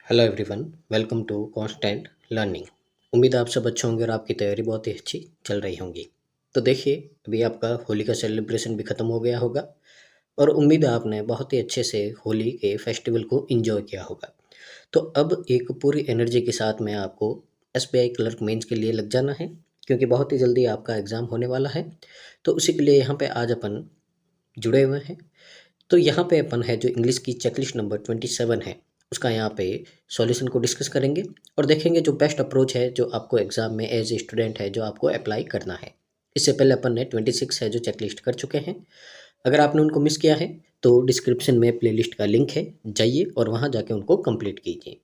Hello everyone, welcome to constant learning. उम्मीद है आप सब अच्छे होंगे और आपकी तैयारी बहुत ही अच्छी चल रही होंगी। तो देखिए, अभी आपका होली का सेलिब्रेशन भी ख़त्म हो गया होगा और उम्मीद है आपने बहुत ही अच्छे से होली के फेस्टिवल को एंजॉय किया होगा। तो अब एक पूरी एनर्जी के साथ में आपको एसबीआई क्लर्क मेंस के लिए लग जाना है, क्योंकि बहुत ही जल्दी आपका एग्ज़ाम होने वाला है। तो उसी के लिए यहाँ पे आज अपन जुड़े हुए हैं। तो यहाँ पे अपन है जो इंग्लिश की चेकलिस्ट नंबर 27 है, उसका यहाँ पे सॉल्यूशन को डिस्कस करेंगे और देखेंगे जो बेस्ट अप्रोच है जो आपको एग्जाम में एज ए स्टूडेंट है जो आपको अप्लाई करना है। इससे पहले अपन ने 26 है जो चेकलिस्ट कर चुके हैं। अगर आपने उनको मिस किया है तो डिस्क्रिप्शन में प्लेलिस्ट का लिंक है, जाइए और वहाँ जाके उनको कंप्लीट कीजिए।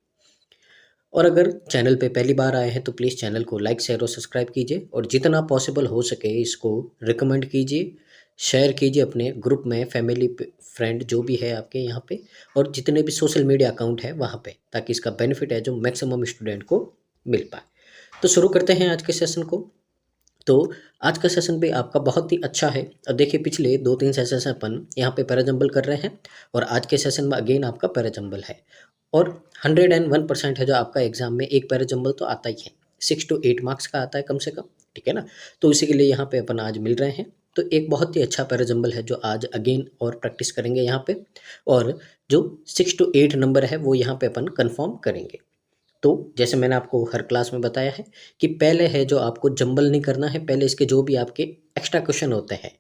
और अगर चैनल पे पहली बार आए हैं तो प्लीज़ चैनल को लाइक शेयर और सब्सक्राइब कीजिए और जितना पॉसिबल हो सके इसको रिकमेंड कीजिए, शेयर कीजिए अपने ग्रुप में, फैमिली फ्रेंड जो भी है आपके यहाँ पे, और जितने भी सोशल मीडिया अकाउंट है वहाँ पे, ताकि इसका बेनिफिट है जो मैक्सिमम स्टूडेंट को मिल पाए। तो शुरू करते हैं आज के सेशन को। तो आज का सेशन भी आपका बहुत ही अच्छा है। अब देखिए, पिछले 2-3 सेशन अपन यहाँ पे पैराजंबल कर रहे हैं और आज के सेशन में अगेन आपका पैराजंबल है और 101% है जो आपका एग्जाम में एक पैराजंबल तो आता ही है, 6 to 8 मार्क्स का आता है कम से कम, ठीक है ना। तो इसी के लिए यहाँ पे अपन आज मिल रहे हैं। तो एक बहुत ही अच्छा पैराजंबल है जो आज अगेन और प्रैक्टिस करेंगे यहाँ पे, और जो 6 to 8 नंबर है वो यहाँ पे अपन कंफर्म करेंगे। तो जैसे मैंने आपको हर क्लास में बताया है कि पहले है जो आपको जंबल नहीं करना है, पहले इसके जो भी आपके एक्स्ट्रा क्वेश्चन होते हैं,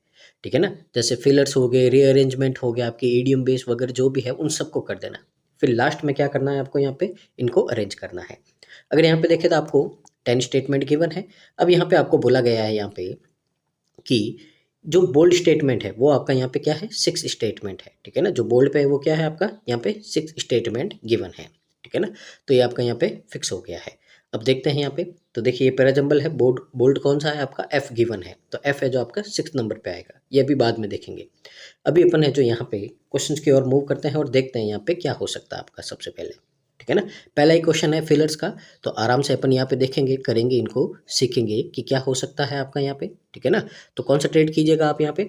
ठीक है ना, जैसे फिलर्स हो गए, रीअरेंजमेंट हो गया, आपके ईडियम बेस वगैरह जो भी है उन सबको कर देना। फिर लास्ट में क्या करना है आपको, यहाँ पे इनको अरेंज करना है। अगर यहाँ पे देखें तो आपको 10 स्टेटमेंट गिवन है। अब यहाँ पे आपको बोला गया है यहाँ पे कि जो बोल्ड स्टेटमेंट है वो आपका यहाँ पे क्या है, 6 स्टेटमेंट है, ठीक है ना। जो बोल्ड पे है वो क्या है आपका, यहाँ पे 6 स्टेटमेंट गिवन है, ठीक है ना। तो ये आपका यहाँ पे फिक्स हो गया है। अब देखते हैं यहाँ पे, तो देखिए ये पैराजंबल है, बोल्ड बोल्ड कौन सा है आपका, एफ गिवन है, तो एफ है जो आपका 6 नंबर पे आएगा, ये भी बाद में देखेंगे। अभी अपन है जो यहाँ पे क्वेश्चंस की ओर मूव करते हैं और देखते हैं यहाँ पे क्या हो सकता है आपका सबसे पहले, ठीक है ना। पहला ही क्वेश्चन है फिलर्स का, तो आराम से अपन यहाँ पे देखेंगे, करेंगे, इनको सीखेंगे कि क्या हो सकता है आपका यहाँ पे, ठीक है ना। तो कॉन्सेंट्रेट कीजिएगा आप यहाँ पे।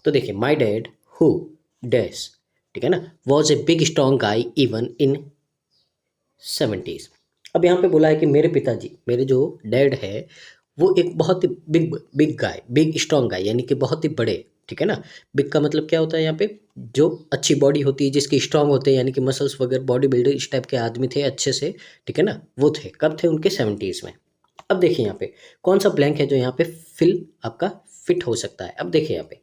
तो देखिए, माई डैड हु डैश, ठीक है ना, was a big strong guy even in 70s। अब यहाँ पे बोला है कि मेरे पिताजी, मेरे जो डैड है वो एक बहुत ही big big guy, big strong guy यानी कि बहुत ही बड़े, ठीक है ना। बिग का मतलब क्या होता है यहाँ पे, जो अच्छी बॉडी होती है, जिसकी स्ट्रांग होते हैं, यानी कि मसल्स वगैरह, बॉडी बिल्डर इस टाइप के आदमी थे अच्छे से, ठीक है ना। वो थे, कब थे, उनके 70s में। अब देखिए यहाँ पे कौन सा ब्लैंक है जो यहाँ पे फिल आपका फिट हो सकता है। अब देखिए यहाँ पे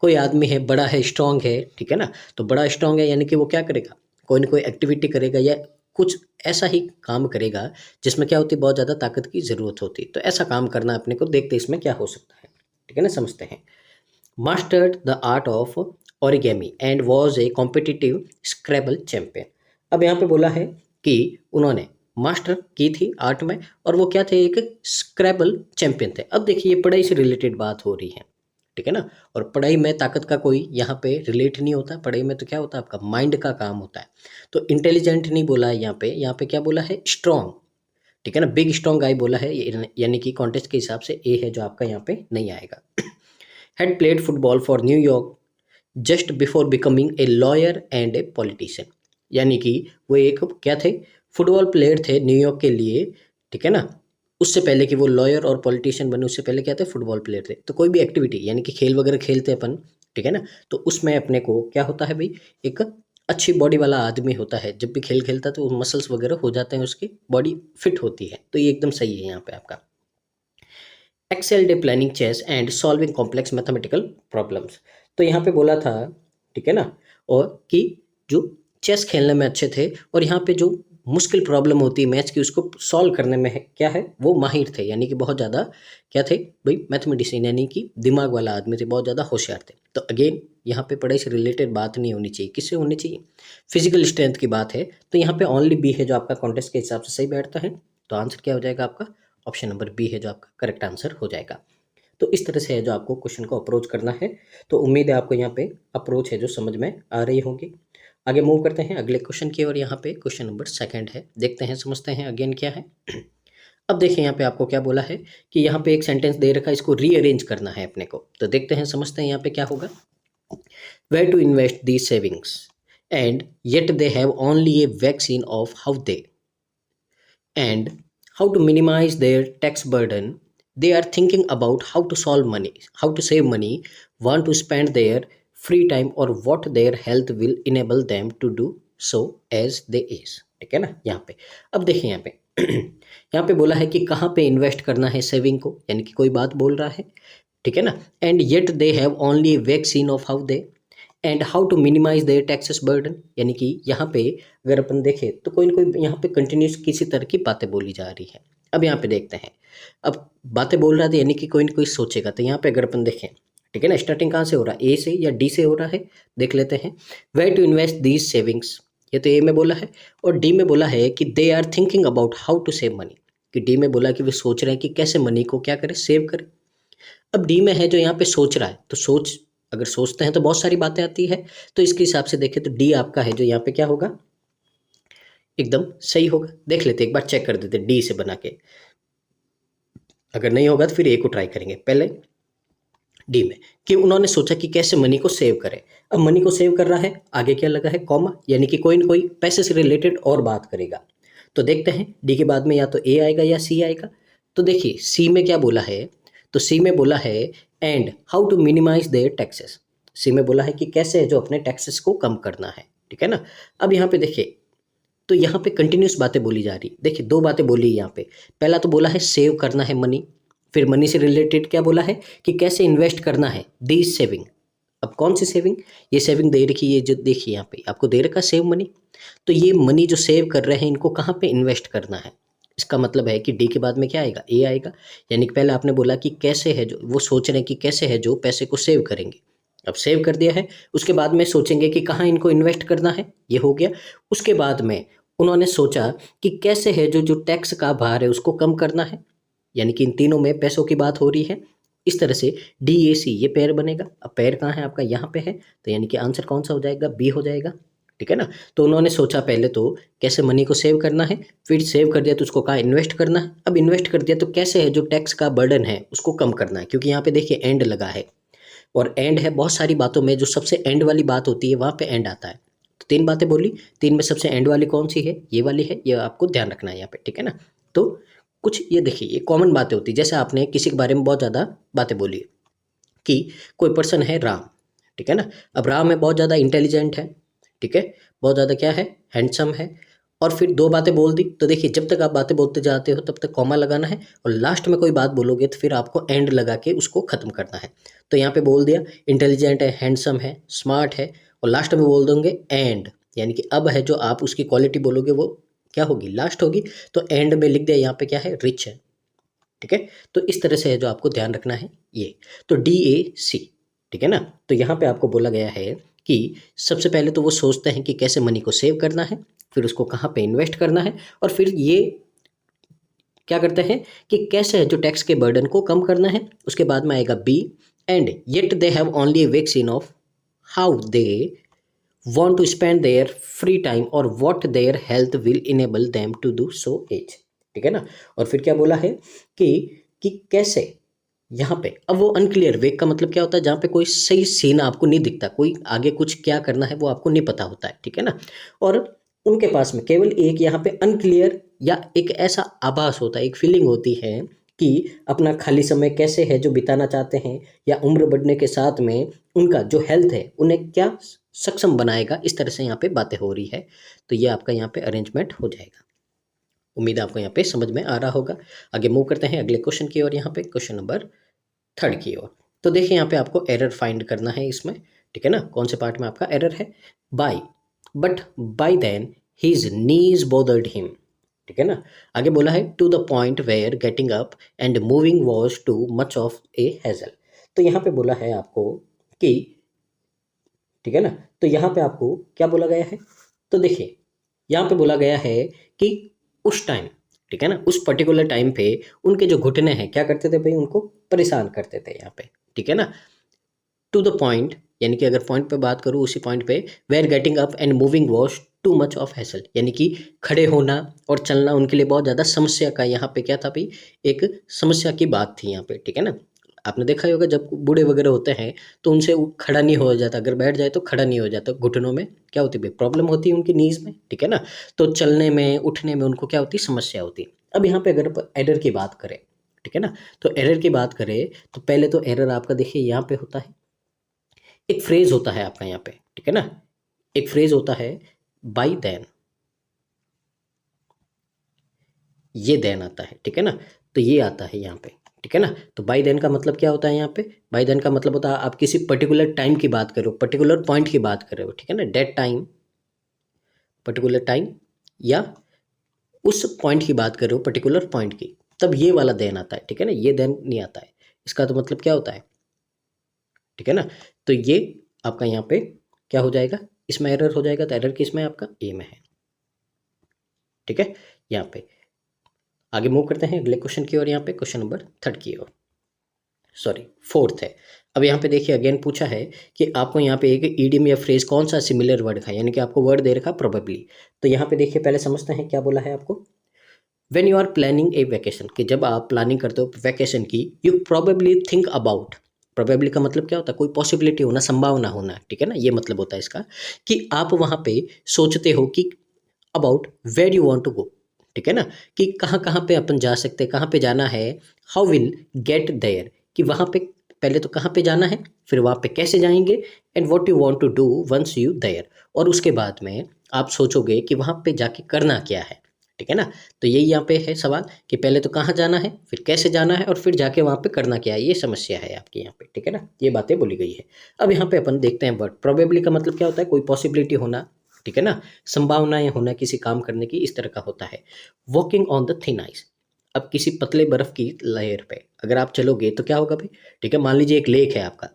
कोई आदमी है, बड़ा है, स्ट्रांग है, ठीक है ना। तो बड़ा स्ट्रांग है यानी कि वो क्या करेगा, कोई ना कोई एक्टिविटी करेगा या कुछ ऐसा ही काम करेगा जिसमें क्या होती है, बहुत ज़्यादा ताकत की ज़रूरत होती है। तो ऐसा काम करना अपने को, देखते इसमें क्या हो सकता है, ठीक है ना, समझते हैं। Mastered the art of origami and was a competitive scrabble champion. अब यहाँ पे बोला है कि उन्होंने मास्टर की थी आर्ट में और वो क्या थे, एक स्क्रैबल चैंपियन थे। अब देखिए ये पढ़ाई से रिलेटेड बात हो रही है, ठीक है ना। और पढ़ाई में ताकत का कोई यहाँ पे रिलेट नहीं होता, पढ़ाई में तो क्या होता है आपका माइंड का काम होता है। तो इंटेलिजेंट नहीं बोला है यहाँ पे क्या बोला है, स्ट्रॉन्ग, ठीक है ना, बिग स्ट्रॉन्ग गाय बोला है, यानी कि कॉन्टेस्ट के हिसाब से ए है जो आपका यहाँ पे नहीं आएगा। had played football for New York just before becoming a lawyer and a politician। यानी कि वो एक क्या थे, फुटबॉल प्लेयर थे न्यूयॉर्क के लिए, ठीक है ना। उससे पहले कि वो लॉयर और पॉलिटिशियन बने, उससे पहले क्या थे, फुटबॉल प्लेयर थे। तो कोई भी एक्टिविटी यानी कि खेल वगैरह खेलते अपन, ठीक है ना, तो उसमें अपने को क्या होता है भाई, एक अच्छी बॉडी वाला आदमी होता है, जब भी खेल खेलता है तो मसल्स वगैरह हो जाते हैं, उसकी बॉडी फिट होती है। तो ये एकदम सही है यहाँ पे आपका। Excelled a planning chess and solving complex mathematical problems. तो यहाँ पे बोला था, ठीक है ना, और कि जो चेस खेलने में अच्छे थे और यहाँ पे जो मुश्किल प्रॉब्लम होती है मैथ्स की उसको सॉल्व करने में है, क्या है, वो माहिर थे, यानी कि बहुत ज़्यादा क्या थे भाई, मैथमेटिशियन, यानी कि दिमाग वाला आदमी थे, बहुत ज़्यादा होशियार थे। तो अगेन यहाँ पे पढ़ाई से रिलेटेड बात नहीं होनी चाहिए, किससे होनी चाहिए, फिजिकल स्ट्रेंथ की बात है। तो यहाँ पे ओनली बी है जो आपका कॉन्टेस्ट के हिसाब से सही बैठता है। तो आंसर क्या हो जाएगा आपका, ऑप्शन नंबर बी है जो आपका करेक्ट आंसर हो जाएगा। तो इस तरह से है जो आपको क्वेश्चन को अप्रोच करना है। तो उम्मीद है आपको यहाँ पे अप्रोच है जो समझ में आ रही होगी। आगे मूव करते हैं अगले क्वेश्चन की, और यहाँ पे क्वेश्चन नंबर 2 है, देखते हैं, समझते हैं अगेन क्या है। अब देखिए यहाँ पे आपको क्या बोला है कि यहाँ पे एक सेंटेंस दे रखा है, इसको रीअरेंज करना है अपने को। तो देखते हैं, समझते हैं यहाँ पे क्या होगा। Where to invest the savings and yet they have only a vaccine of how they and how to minimize their tax burden. They are thinking about how to solve money, how to save money, want to spend their free time or what their health will enable them to do so as they age। ठीक है ना यहाँ पे। अब देखिए यहाँ पे यहाँ पे बोला है कि कहाँ पे इन्वेस्ट करना है सेविंग को, यानी कि कोई बात बोल रहा है, ठीक है ना। And yet they have only vaccine of how they and how to minimise their taxes burden, यानी कि यहाँ पे अगर अपन देखें तो कोई ना कोई यहाँ पे कंटिन्यूस किसी तरह की बातें बोली जा रही है। अब यहाँ पे देखते हैं, अब बातें बोल रहा था यानी कि कोई ना कोई सोचेगा। तो यहाँ पे अगर अपन देखें, ठीक है ना, स्टार्टिंग कहाँ से हो रहा है, ए से या डी से हो रहा है, देख लेते हैं। Where to invest these savings, ये तो ए में बोला है, और डी में बोला है कि they are thinking about how to save money, कि डी में बोला कि वे सोच रहे हैं कि कैसे मनी को क्या करें, सेव करें। अब डी में है जो यहाँ पे सोच रहा है, तो सोच अगर सोचते हैं तो बहुत सारी बातें आती है, तो इसके हिसाब से देखें तो डी आपका है जो यहाँ पे क्या होगा, एकदम सही होगा। देख लेते एक बार, चेक कर देते डी से बना के, अगर नहीं होगा तो फिर ए को ट्राई करेंगे। पहले डी में कि उन्होंने सोचा कि कैसे मनी को सेव करें। अब मनी को सेव कर रहा है, आगे क्या लगा है, कॉमा, यानी कि कोई ना कोई पैसे से रिलेटेड और बात करेगा। तो देखते हैं डी के बाद में या तो ए आएगा या सी आएगा। तो देखिए सी में क्या बोला है, तो सी में बोला है and how to minimise their taxes. C में बोला है कि कैसे है जो अपने टैक्सेस को कम करना है, ठीक है ना। अब यहाँ पे देखिए, तो यहाँ पे कंटिन्यूस बातें बोली जा रही, देखिए दो बातें बोली यहाँ पे। पहला तो बोला है सेव करना है मनी, फिर मनी से रिलेटेड क्या बोला है कि कैसे इन्वेस्ट करना है, दी सेविंग। अब कौन सी सेविंग, ये सेविंग दे रखी है जो देखिए यहाँ पे आपको दे रखा सेव मनी, तो ये मनी जो सेव कर रहे हैं इनको कहाँ पे इन्वेस्ट करना है। इसका मतलब है कि डी के बाद में क्या आएगा, ए आएगा। यानी कि पहले आपने बोला कि कैसे है जो, वो सोच रहे हैं कि कैसे है जो पैसे को सेव करेंगे। अब सेव कर दिया है, उसके बाद में सोचेंगे कि कहाँ इनको इन्वेस्ट करना है, ये हो गया। उसके बाद में उन्होंने सोचा कि कैसे है जो जो टैक्स का भार है उसको कम करना है, यानी कि इन तीनों में पैसों की बात हो रही है। इस तरह से डी ए सी ये पेयर बनेगा। अब पेयर कहाँ है आपका, यहाँ पे है, तो यानी कि आंसर कौन सा हो जाएगा, बी हो जाएगा, ठीक है ना। तो उन्होंने सोचा पहले तो कैसे मनी को सेव करना है, फिर सेव कर दिया तो उसको कहाँ इन्वेस्ट करना है। अब इन्वेस्ट कर दिया तो कैसे है जो टैक्स का बर्डन है उसको कम करना है, क्योंकि यहाँ पे देखिए एंड लगा है, और एंड है बहुत सारी बातों में जो सबसे एंड वाली बात होती है वहाँ पे एंड आता है। तो तीन बातें बोली, तीन में सबसे एंड वाली कौन सी है, ये वाली है, ये आपको ध्यान रखना है यहाँ पे, ठीक है ना। तो कुछ ये देखिए ये कॉमन बातें होती है, जैसे आपने किसी के बारे में बहुत ज़्यादा बातें बोली कि कोई पर्सन है राम, ठीक है ना। अब राम है बहुत ज़्यादा इंटेलिजेंट है, ठीक है, बहुत ज़्यादा क्या है, हैंडसम है, और फिर दो बातें बोल दी। तो देखिए जब तक आप बातें बोलते जाते हो तब तक कॉमा लगाना है, और लास्ट में कोई बात बोलोगे तो फिर आपको एंड लगा के उसको ख़त्म करना है। तो यहाँ पे बोल दिया इंटेलिजेंट है, हैंडसम है, स्मार्ट है, और लास्ट में बोल दोगे एंड, यानी कि अब है जो आप उसकी क्वालिटी बोलोगे वो क्या होगी, लास्ट होगी। तो एंड में लिख दिया यहाँ पे क्या है, रिच है, ठीक है। तो इस तरह से है जो आपको ध्यान रखना है ये। तो डी ए सी, ठीक है ना। तो यहाँ पे आपको बोला गया है कि सबसे पहले तो वो सोचते हैं कि कैसे मनी को सेव करना है, फिर उसको कहाँ पे इन्वेस्ट करना है, और फिर ये क्या करते हैं कि कैसे है जो टैक्स के बर्डन को कम करना है। उसके बाद में आएगा B and yet they have only vaccine of how they want to spend their free time or what their health will enable them to do so age, ठीक है ना। और फिर क्या बोला है कि कैसे, यहाँ पे अब वो अनक्लियर, वेग का मतलब क्या होता है, जहाँ पे कोई सही सीन आपको नहीं दिखता, कोई आगे कुछ क्या करना है वो आपको नहीं पता होता है, ठीक है ना। और उनके पास में केवल एक यहाँ पे अनक्लियर या एक ऐसा आभास होता है, एक फीलिंग होती है कि अपना खाली समय कैसे है जो बिताना चाहते हैं, या उम्र बढ़ने के साथ में उनका जो हेल्थ है उन्हें क्या सक्षम बनाएगा। इस तरह से यहाँ पे बातें हो रही है। तो ये आपका यहाँ पे अरेंजमेंट हो जाएगा। उम्मीद है आपको यहाँ पे समझ में आ रहा होगा। आगे मूव करते हैं अगले क्वेश्चन की ओर, यहाँ पे क्वेश्चन नंबर 3 की ओर। तो देखिए यहाँ पे आपको एरर फाइंड करना है इसमें, ठीक है ना। कौन से पार्ट में आपका एरर है, but by then his knees bothered him, ठीक है ना। आगे बोला है to the point where getting up and moving was too much of a hassle. तो यहाँ पे बोला है आपको कि, ठीक है ना, तो यहाँ पे आपको क्या बोला गया है, तो देखिए यहाँ पे बोला गया है कि उस टाइम, ठीक है ना, उस पर्टिकुलर टाइम पे उनके जो घुटने हैं क्या करते थे भाई, उनको परेशान करते थे यहाँ पे, ठीक है ना। टू द पॉइंट, यानी कि अगर पॉइंट पे बात करूँ उसी पॉइंट पे, where getting up and moving was too much of hassle, यानी कि खड़े होना और चलना उनके लिए बहुत ज़्यादा समस्या का यहाँ पे क्या था भाई, एक समस्या की बात थी यहाँ पे, ठीक है ना। आपने देखा ही होगा जब बूढ़े वगैरह होते हैं तो उनसे वो खड़ा नहीं हो जाता, अगर बैठ जाए तो खड़ा नहीं हो जाता, घुटनों में क्या होती है, प्रॉब्लम होती है उनकी नीज में, ठीक है ना। तो चलने में उठने में उनको क्या होती है, समस्या होती है। अब यहाँ पे अगर एरर की बात करें, ठीक है ना, तो एरर की बात करें तो पहले तो एरर आपका देखिए यहाँ पे होता है, एक फ्रेज होता है आपका यहाँ पे, ठीक है ना, एक फ्रेज होता है बाई देन, ये देन आता है, ठीक है ना, तो ये आता है यहाँ पे, ठीक है ना। तो बाई देन का मतलब क्या होता है यहाँ पे, बाई देन का मतलब होता है आप किसी पर्टिकुलर टाइम की बात करो, पर्टिकुलर पॉइंट की बात कर रहे हो, ठीक है ना, डेट टाइम, पर्टिकुलर टाइम, या उस पॉइंट की बात कर रहे हो, पर्टिकुलर पॉइंट की, तब ये वाला देन आता है, ठीक है ना, ये देन नहीं आता है। इसका तो मतलब क्या होता है, ठीक है ना। तो ये आपका यहाँ पे क्या हो जाएगा, इसमें एरर हो जाएगा, तो एरर किसमें है, आपका ए में है, ठीक है। यहाँ पे आगे मूव करते हैं अगले क्वेश्चन की ओर, यहाँ पे क्वेश्चन नंबर 3 की ओर, सॉरी 4th है। अब यहाँ पे देखिए अगेन पूछा है कि आपको यहाँ पे एक ईडियम या फ्रेज कौन सा सिमिलर वर्ड है, यानी कि आपको वर्ड दे रखा प्रोबेबली। तो यहाँ पे देखिए पहले समझते हैं क्या बोला है आपको, when you are planning a vacation, कि जब आप प्लानिंग करते हो वैकेशन की, you probably think about, probably का मतलब क्या होता है, कोई पॉसिबिलिटी होना, संभावना होना, ठीक है ना, ये मतलब होता है इसका, कि आप वहाँ पे सोचते हो कि about where you want to go, ठीक है ना, कि कहाँ कहाँ पे अपन जा सकते हैं, कहाँ पे जाना है, हाउ विल गेट देयर, कि वहाँ पे पहले तो कहाँ पे जाना है, फिर वहाँ पे कैसे जाएंगे, and what you want to do once you there, और उसके बाद में आप सोचोगे कि वहाँ पे जाके करना क्या है, ठीक है ना। तो यही यहाँ पे है सवाल कि पहले तो कहाँ जाना है, फिर कैसे जाना है, और फिर जाके वहाँ पे करना क्या है, ये समस्या है आपकी यहाँ पे, ठीक है ना, ये बातें बोली गई है। अब यहाँ पे अपन देखते हैं वर्ड प्रोबेबली का मतलब क्या होता है, कोई पॉसिबिलिटी होना, ठीक है ना, संभावनाएं होना किसी काम करने की, इस तरह का होता है। Walking on the thin ice, अब किसी पतले बर्फ की लेयर पे अगर आप चलोगे तो क्या होगा भाई, ठीक है, मान लीजिए एक लेक है आपका,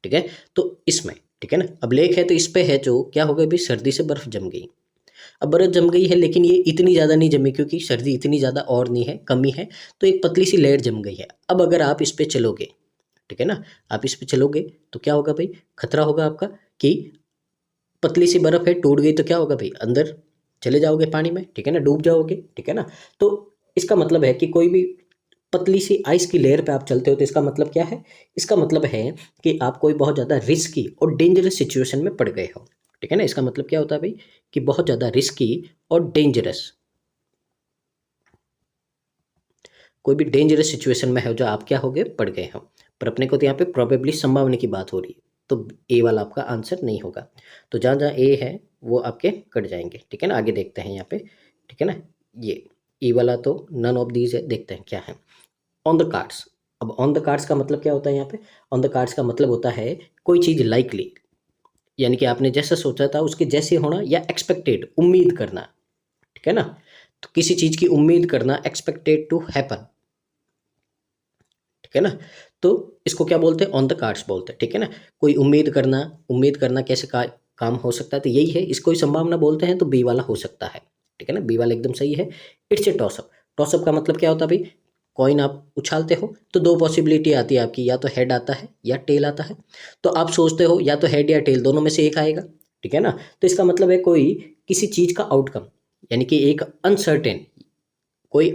ठीक है, तो इसमें, ठीक है ना, अब लेक है तो इस पे है जो क्या होगा भाई, सर्दी से बर्फ जम गई। अब बर्फ जम गई है लेकिन ये इतनी ज़्यादा नहीं जमी, क्योंकि सर्दी इतनी ज़्यादा और नहीं है, कमी है, तो एक पतली सी लेयर जम गई है। अब अगर आप इस पे चलोगे, ठीक है ना, आप इस पे चलोगे तो क्या होगा भाई, खतरा होगा आपका कि पतली सी बर्फ है, टूट गई तो क्या होगा भाई, अंदर चले जाओगे पानी में, ठीक है ना, डूब जाओगे, ठीक है ना। तो इसका मतलब है कि कोई भी पतली सी आइस की लेयर पे आप चलते हो तो इसका मतलब क्या है, इसका मतलब है कि आप कोई बहुत ज़्यादा रिस्की और डेंजरस सिचुएशन में पड़ गए हो, ठीक है ना। इसका मतलब क्या होता है भाई, कि बहुत ज़्यादा रिस्की और डेंजरस, कोई भी डेंजरस सिचुएशन में है जो आप क्या हो गए, पड़ गए हो। पर अपने को तो यहाँ पे प्रोबेबली संभावना की बात हो रही है, तो ए वाला आपका आंसर नहीं होगा। तो जहाँ जहाँ ए है वो आपके कट जाएंगे, ठीक है ना। आगे देखते हैं यहाँ पे, ठीक है ना, ये ए वाला तो नन ऑफ दीज है, देखते हैं क्या है। ऑन द कार्ड्स, अब ऑन द कार्ड्स का मतलब क्या होता है यहाँ पे, ऑन द कार्ड्स का मतलब होता है कोई चीज़ लाइकली, यानी कि आपने जैसा सोचा था उसके जैसे होना, या एक्सपेक्टेड, उम्मीद करना, ठीक है ना। तो किसी चीज़ की उम्मीद करना, एक्सपेक्टेड टू हैपन, ठीक है ना। तो इसको क्या बोलते हैं, ऑन द कार्ड्स बोलते हैं, ठीक है ना। कोई उम्मीद करना, उम्मीद करना कैसे काम हो सकता है, तो यही है, इसको ही संभावना बोलते हैं, तो बी वाला हो सकता है, ठीक है ना, बी वाला एकदम सही है। इट्स ए टॉसअप, टॉसअप का मतलब क्या होता है भाई, कॉइन आप उछालते हो तो दो पॉसिबिलिटी आती है आपकी, या तो हेड आता है या टेल आता है, तो आप सोचते हो या तो हेड या टेल, दोनों में से एक आएगा, ठीक है ना। तो इसका मतलब है कोई किसी चीज़ का आउटकम, यानी कि एक अनसर्टेन कोई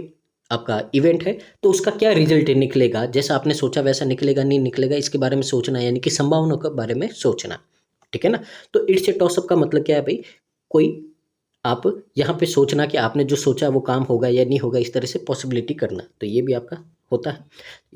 आपका इवेंट है, तो उसका क्या रिजल्ट निकलेगा, जैसा आपने सोचा वैसा निकलेगा नहीं निकलेगा, इसके बारे में सोचना, यानी कि संभावनाओं के बारे में सोचना, ठीक है ना। तो इट्स ए टॉसअप का मतलब क्या है भाई, कोई आप यहाँ पे सोचना कि आपने जो सोचा वो काम होगा या नहीं होगा, इस तरह से पॉसिबिलिटी करना, तो ये भी आपका होता है।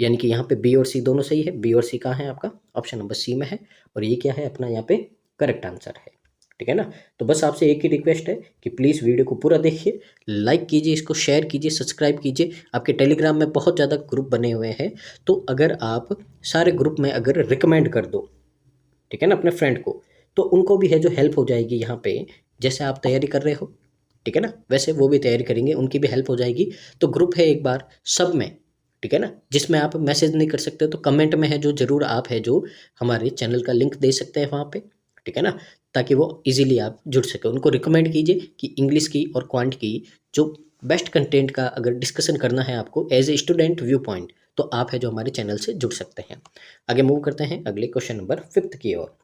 यानी कि यहाँ पे बी और सी दोनों सही है, बी और सी कहाँ है आपका, ऑप्शन नंबर सी में है, और ये क्या है अपना यहाँ पे करेक्ट आंसर है, ठीक है ना। तो बस आपसे एक ही रिक्वेस्ट है कि प्लीज़ वीडियो को पूरा देखिए, लाइक कीजिए, इसको शेयर कीजिए, सब्सक्राइब कीजिए। आपके टेलीग्राम में बहुत ज़्यादा ग्रुप बने हुए हैं, तो अगर आप सारे ग्रुप में अगर रिकमेंड कर दो, ठीक है ना, अपने फ्रेंड को, तो उनको भी है जो हेल्प हो जाएगी यहाँ पे, जैसे आप तैयारी कर रहे हो, ठीक है ना, वैसे वो भी तैयारी करेंगे, उनकी भी हेल्प हो जाएगी। तो ग्रुप है एक बार सब में, ठीक है ना, जिसमें आप मैसेज नहीं कर सकते तो कमेंट में है जो ज़रूर आप है जो हमारे चैनल का लिंक दे सकते हैं वहाँ पे, ठीक है ना, ताकि वो इजीली आप जुड़ सके। उनको रिकमेंड कीजिए कि इंग्लिश की और क्वांट की जो बेस्ट कंटेंट का अगर डिस्कशन करना है आपको as a student view point, तो आप है जो हमारे चैनल से जुड़ सकते हैं। आगे मूव करते हैं अगले क्वेश्चन नंबर 5 की ओर,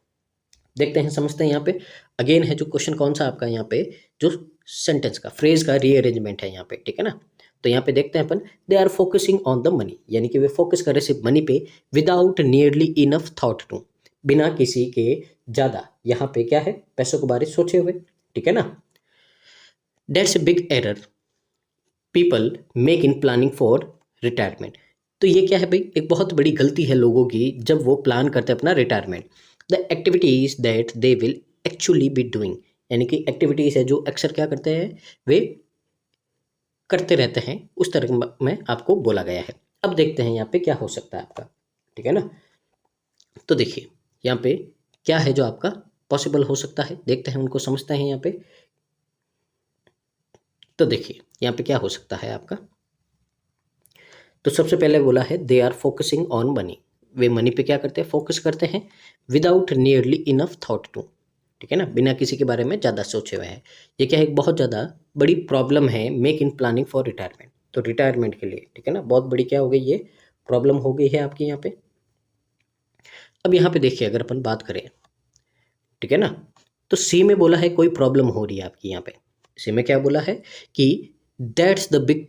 देखते हैं समझते हैं यहाँ पे। अगेन है जो क्वेश्चन कौन सा आपका यहाँ पे, जो सेंटेंस का फ्रेज का रीअरेंजमेंट है यहाँ पे, ठीक है ना। तो यहाँ पे देखते हैं अपन, they are focusing on the money, यानी कि वे फोकस कर रहे सिर्फ मनी पे, without nearly enough thought to, बिना किसी के ज़्यादा यहाँ पे क्या है, पैसों के बारे में सोचे हुए, ठीक है ना। That's a big error people make in planning for retirement. तो ये क्या है भाई, एक बहुत बड़ी गलती है लोगों की जब वो प्लान करते हैं अपना retirement. The activities that they will actually be doing, यानी कि एक्टिविटीज है जो अक्सर क्या करते हैं, वे करते रहते हैं, उस तरह में आपको बोला गया है। अब देखते हैं यहाँ पे क्या हो सकता है आपका, ठीक है ना। तो देखिए यहाँ पे क्या है जो आपका पॉसिबल हो सकता है, देखते हैं उनको, समझते हैं यहाँ पे। तो देखिए यहाँ पे क्या हो सकता है आपका, तो सबसे पहले बोला है they are focusing on money, वे मनी पे क्या करते हैं, फोकस करते हैं, without nearly enough thought to, ठीक है ना, बिना किसी के बारे में ज़्यादा सोचे हुए हैं। ये क्या है, एक बहुत ज़्यादा बड़ी प्रॉब्लम है, make in planning for retirement, तो रिटायरमेंट के लिए, ठीक है ना, बहुत बड़ी क्या हो गई, ये प्रॉब्लम हो गई है आपकी यहाँ पे। अब यहाँ पे देखिए अगर अपन बात करें, ठीक है ना, तो सी में बोला है कोई प्रॉब्लम हो रही है आपकी यहाँ पे, सी में क्या बोला है कि that's the big